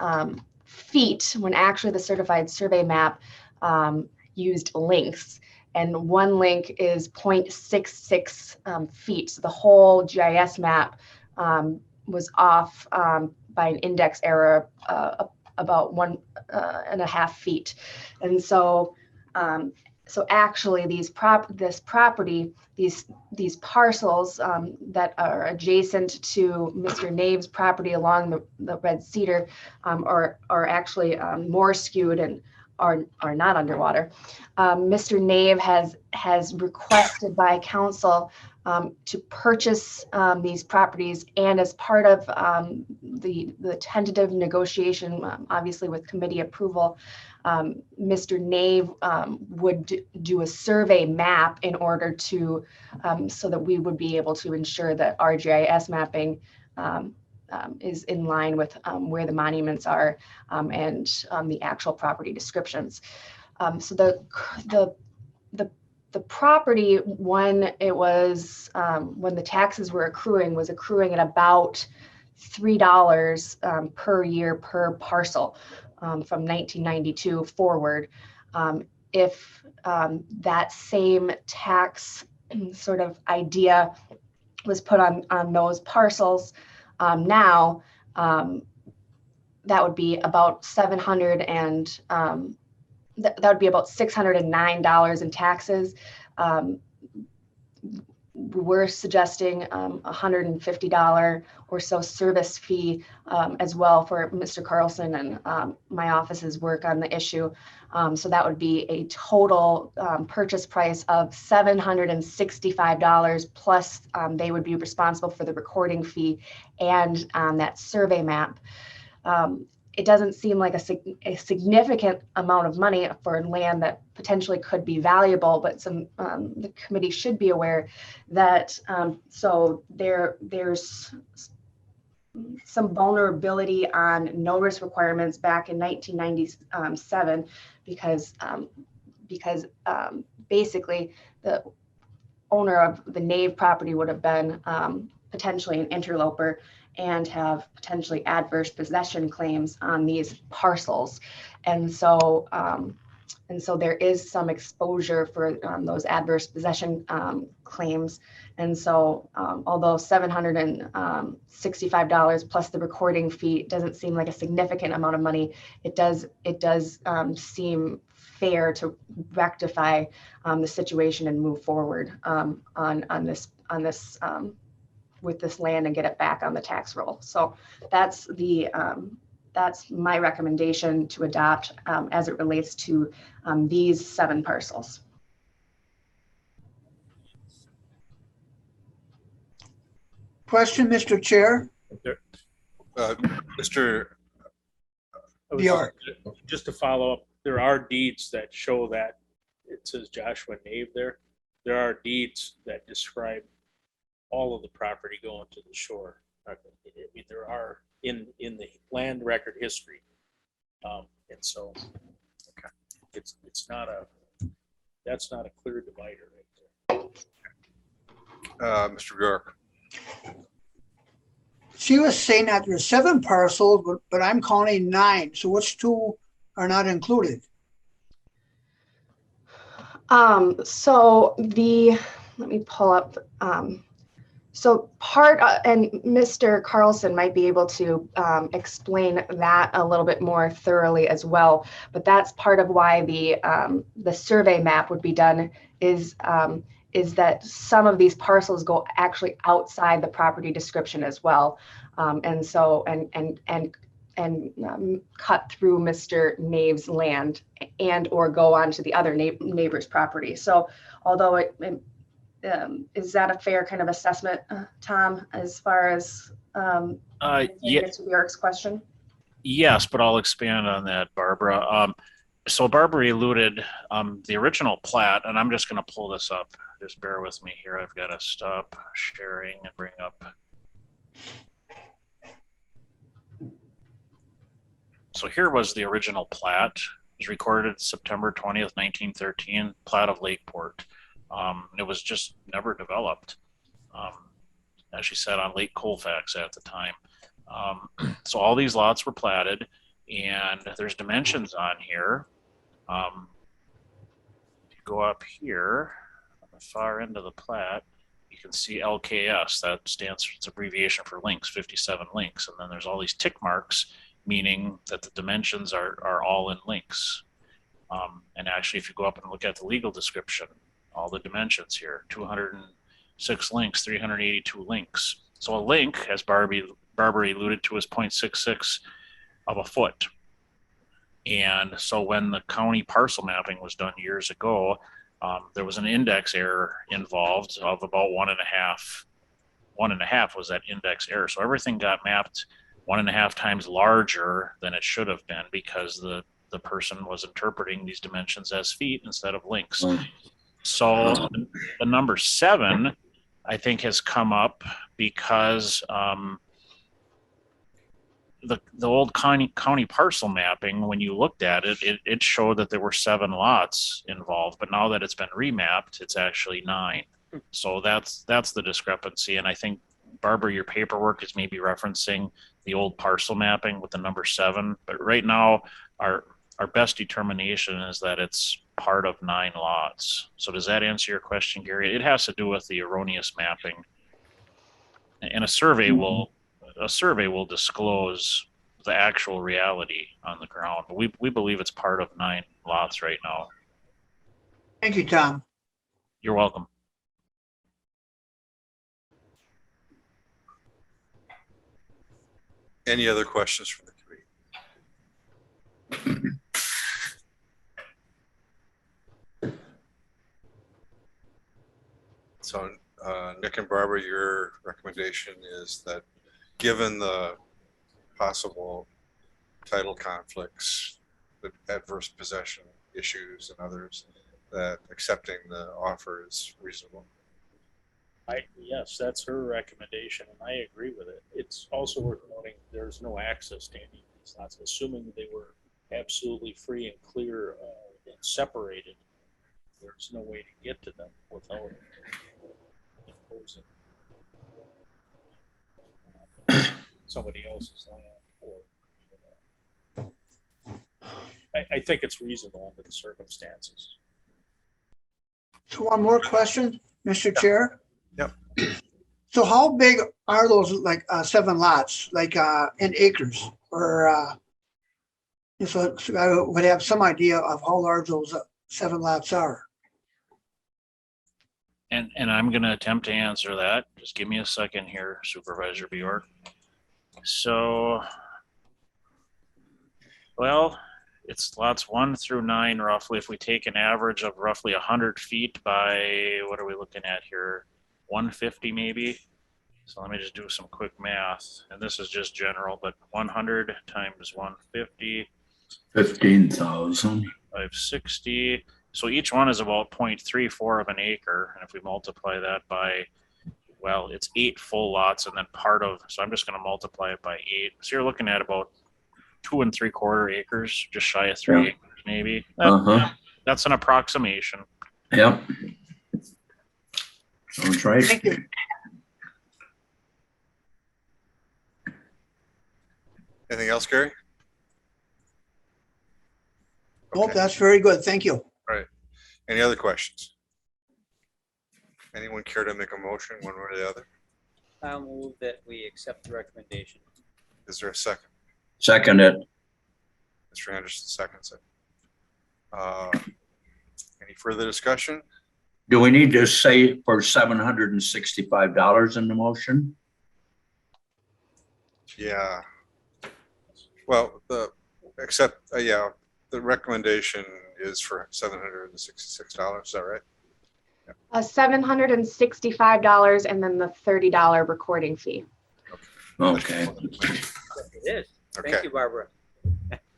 feet, when actually the certified survey map used lengths, and one link is 0.66 feet. So the whole GIS map was off by an index error about 1.5 feet. And so actually these property, these parcels that are adjacent to Mr. Nave's property along the Red Cedar are actually more skewed and are not underwater. Mr. Nave has requested by council to purchase these properties, and as part of the tentative negotiation, obviously with committee approval, Mr. Nave would do a survey map in order to so that we would be able to ensure that our GIS mapping is in line with where the monuments are and the actual property descriptions. So the property, when it was when the taxes were accruing, was accruing at about $3 per year per parcel from 1992 forward. If that same tax sort of idea was put on those parcels now, that would be about that would be about $609 in taxes. We're suggesting $150 or so service fee as well for Mr. Carlson and my office's work on the issue. So that would be a total purchase price of $765 plus they would be responsible for the recording fee and that survey map. It doesn't seem like a significant amount of money for land that potentially could be valuable, but the committee should be aware that so there's some vulnerability on notice requirements back in 1997 because basically the owner of the Nave property would have been potentially an interloper and have potentially adverse possession claims on these parcels. And so there is some exposure for those adverse possession claims. And so although $765 plus the recording fee doesn't seem like a significant amount of money, it does seem fair to rectify the situation and move forward on this with this land and get it back on the tax roll. So that's my recommendation to adopt as it relates to these 7 parcels. Question, Mr. Chair? Mr. Bjork. Just to follow up, there are deeds that show that it says Joshua Nave there. There are deeds that describe all of the property going to the shore. I mean, there are in the land record history, and so that's not a clear divider right there. Mr. Bjork. She was saying that there's 7 parcels, but I'm counting 9. So which 2 are not included? So let me pull up. So and Mr. Carlson might be able to explain that a little bit more thoroughly as well. But that's part of why the survey map would be done is that some of these parcels go actually outside the property description as well, and so cut through Mr. Nave's land and or go onto the other neighbor's property. So although Is that a fair kind of assessment, Tom, as far as Yeah, Bjork's question? yes, but I'll expand on that, Barbara. So Barbara alluded, the original plat, and I'm just going to pull this up. Just bear with me here. I've got to stop sharing and bring up. So here was the original plat. It was recorded September 20th, 1913, plat of Lakeport. It was just never developed, as she said, on Lake Colfax at the time. So all these lots were platted, and there's dimensions on here. If you go up here on the far end of the plat, you can see LKS. That stands for, it's abbreviation for links, 57 links. And then there's all these tick marks, meaning that the dimensions are all in links. And actually, if you go up and look at the legal description, all the dimensions here, 206 links, 382 links. So a link, as Barbara alluded to, is 0.66 of a foot. And so when the county parcel mapping was done years ago, there was an index error involved of about 1.5. 1.5 was that index error. So everything got mapped 1.5 times larger than it should have been because the person was interpreting these dimensions as feet instead of links. So the number 7, I think, has come up because the old county parcel mapping, when you looked at it, it showed that there were 7 lots involved, but now that it's been remapped, it's actually 9. So that's the discrepancy. And I think, Barbara, your paperwork is maybe referencing the old parcel mapping with the number 7, but right now our best determination is that it's part of 9 lots. So does that answer your question, Gary? It has to do with the erroneous mapping, and a survey will disclose the actual reality on the ground. But we believe it's part of 9 lots right now. Thank you, Tom. You're welcome. Any other questions from the committee? So Nick and Barbara, your recommendation is that given the possible title conflicts, the adverse possession issues and others, that accepting the offer is reasonable. Yes, that's her recommendation, and I agree with it. It's also worth noting there's no access to any of these lots. Assuming they were absolutely free and clear and separated, there's no way to get to them without imposing somebody else's land. I think it's reasonable under the circumstances. So one more question, Mr. Chair. Yep. So how big are those, like 7 lots, like in acres? Or so I would have some idea of how large those 7 lots are. And I'm going to attempt to answer that. Just give me a second here, Supervisor Bjork. So, well, it's lots 1 through 9 roughly. If we take an average of roughly 100 feet by, what are we looking at here? 150 maybe. So let me just do some quick math. And this is just general, but 100 times 150. 15,000. 560. So each one is about 0.34 of an acre. And if we multiply that by, well, it's 8 full lots and then part of, so I'm just going to multiply it by 8. So you're looking at about 2 3/4 acres, just shy of 3 acres maybe. That's an approximation. Yep. Sounds right. Thank you. Anything else, Gary? Nope, Okay. that's very good. Thank you. Any other questions? Anyone care to make a motion one way or the other? I'll move that we accept the recommendation. Is there a second? Second it. Mr. Anderson seconds it. Any further discussion? Do we need to say for $765 in the motion? Yeah. Well, the recommendation is for $766. Is that right? $765 and then the $30 recording fee. Okay. It is. Thank Okay. you, Barbara.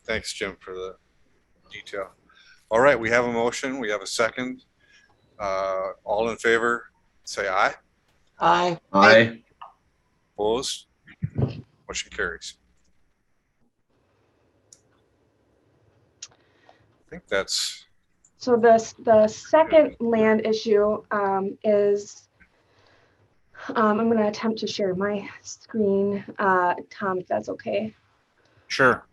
Thanks, Jim, for the detail. All right, we have a motion. We have a second. All in favor, say aye. Aye. Aye. Opposed? Motion carries. I think that's, So the second land issue is, I'm going to attempt to share my screen, Tom, if that's okay. Sure.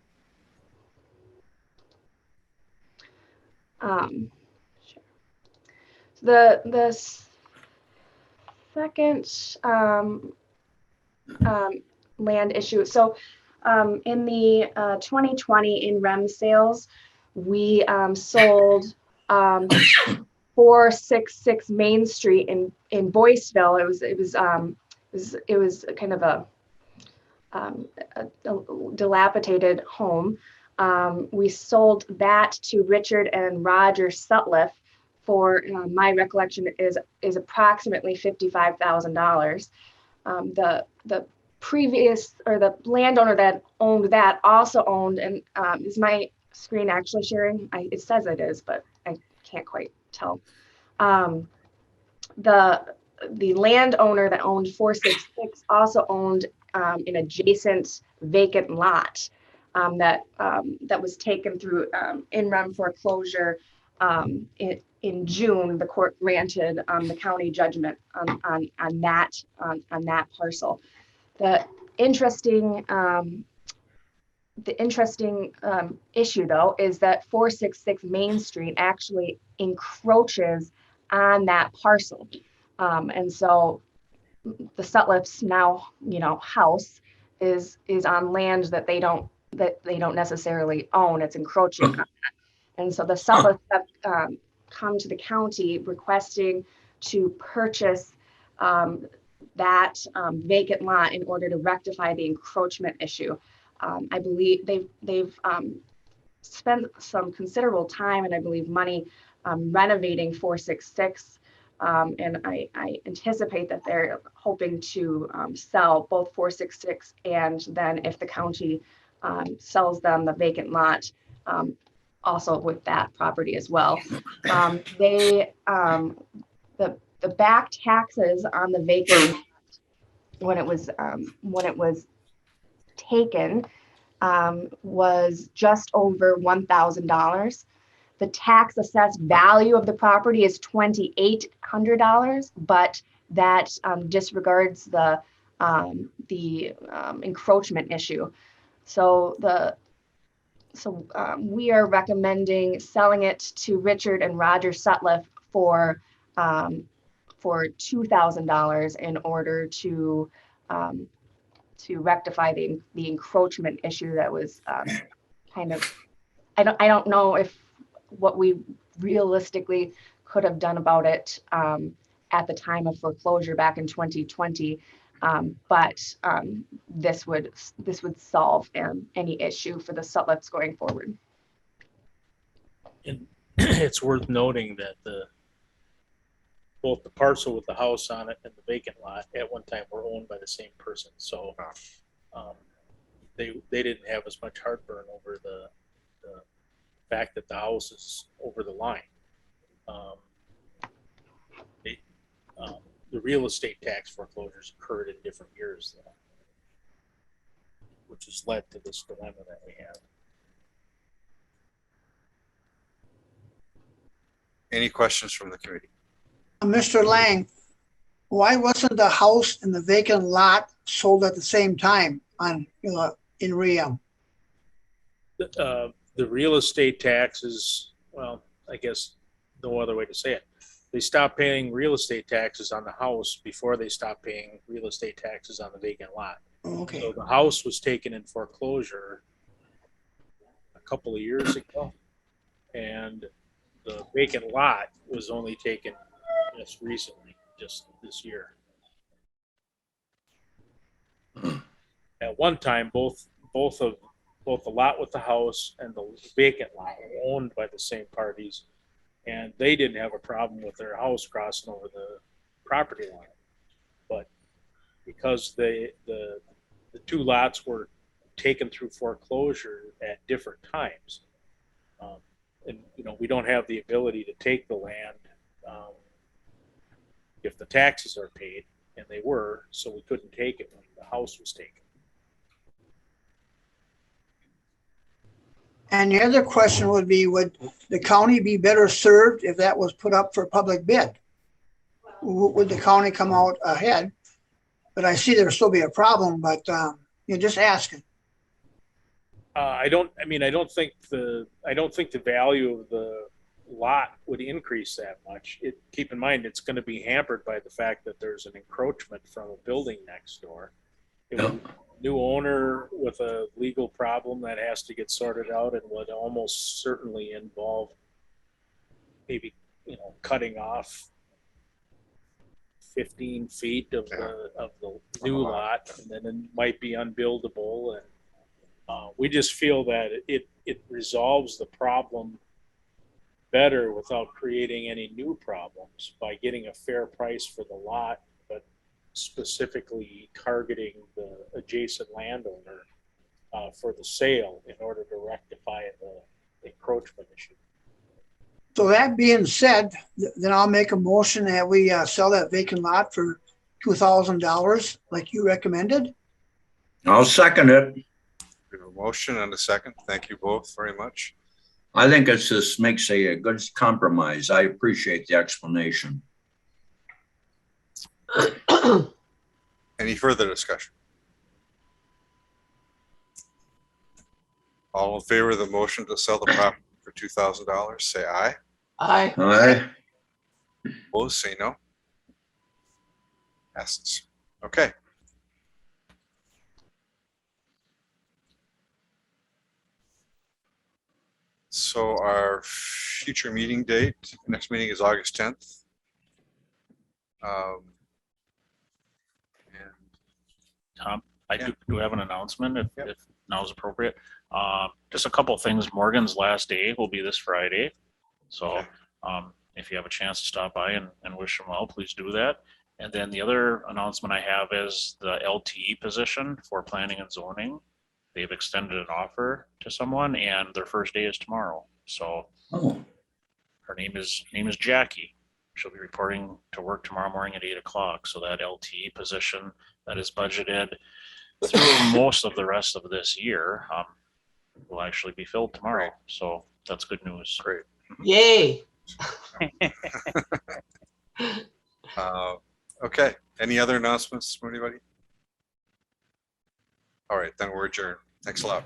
Sure. The second land issue. So in the 2020 in REM sales, we sold 466 Main Street in Boyceville. It was kind of a dilapidated home. We sold that to Richard and Roger Sutliff for, my recollection is approximately $55,000. The previous, or the landowner that owned that also owned, and is my screen actually sharing? It says it is, but I can't quite tell. The landowner that owned 466 also owned an adjacent vacant lot that was taken through in rem foreclosure. In June, the court granted the county judgment on that parcel. The interesting issue, though, is that 466 Main Street actually encroaches on that parcel, and so the Sutliffs now, house is on land that they don't necessarily own. It's encroaching on that. And so the Sutliffs have come to the county requesting to purchase that vacant lot in order to rectify the encroachment issue. I believe they've spent some considerable time and I believe money renovating 466. And I anticipate that they're hoping to sell both 466 and then if the county sells them the vacant lot, also with that property as well. The back taxes on the vacant when it was taken was just over $1,000. The tax assessed value of the property is $2,800, but that disregards the encroachment issue. So we are recommending selling it to Richard and Roger Sutliff for $2,000 in order to rectify the encroachment issue that was kind of, I don't know if what we realistically could have done about it at the time of foreclosure back in 2020, but this would solve any issue for the Sutliffs going forward. And it's worth noting that both the parcel with the house on it and the vacant lot at one time were owned by the same person. So they didn't have as much heartburn over the fact that the house is over the line. The real estate tax foreclosures occurred in different years, though, which has led to this dilemma that we have. any questions from the committee? Mr. Lang, why wasn't the house and the vacant lot sold at the same time in REM? The real estate taxes, well, I guess no other way to say it. They stopped paying real estate taxes on the house before they stopped paying real estate taxes on the vacant lot. Okay. So the house was taken in foreclosure a couple of years ago, and the vacant lot was only taken just recently, just this year. At one time, both the lot with the house and the vacant lot were owned by the same parties, And they didn't have a problem with their house crossing over the property line. But because the two lots were taken through foreclosure at different times, and we don't have the ability to take the land if the taxes are paid, and they were, so we couldn't take it when the house was taken. And the other question would be, would the county be better served if that was put up for public bid? Would the county come out ahead? But I see there'll still be a problem, but just asking. I don't think the value of the lot would increase that much. Keep in mind, it's going to be hampered by the fact that there's an encroachment from a building next door. New owner with a legal problem that has to get sorted out and would almost certainly involve maybe, cutting off 15 feet of the new lot, and then it might be unbuildable. And we just feel that it resolves the problem better without creating any new problems by getting a fair price for the lot, but specifically targeting the adjacent landowner for the sale in order to rectify the encroachment issue. So that being said, then I'll make a motion that we sell that vacant lot for $2,000 like you recommended. I'll second it. We have a motion and a second. Thank you both very much. I think this makes a good compromise. I appreciate the explanation. Any further discussion? All in favor of the motion to sell the property for $2,000, say aye. Aye. Aye. Opposed, say no. Passes. Okay. So our future meeting date, next meeting is August 10th. And Tom, I Yeah. do have an announcement if Yep. now is appropriate. Just a couple of things. Morgan's last day will be this Friday. So Okay. if you have a chance to stop by and wish him well, please do that. And then the other announcement I have is the LTE position for planning and zoning. They've extended an offer to someone and their first day is tomorrow. So Oh, her name is Jackie. She'll be reporting to work tomorrow morning at 8 o'clock. So that LTE position that is budgeted through most of the rest of this year will actually be filled tomorrow. Great. So that's good news. Great. Yay. Okay. Any other announcements from anybody? All right, then we're adjourned. Thanks a lot.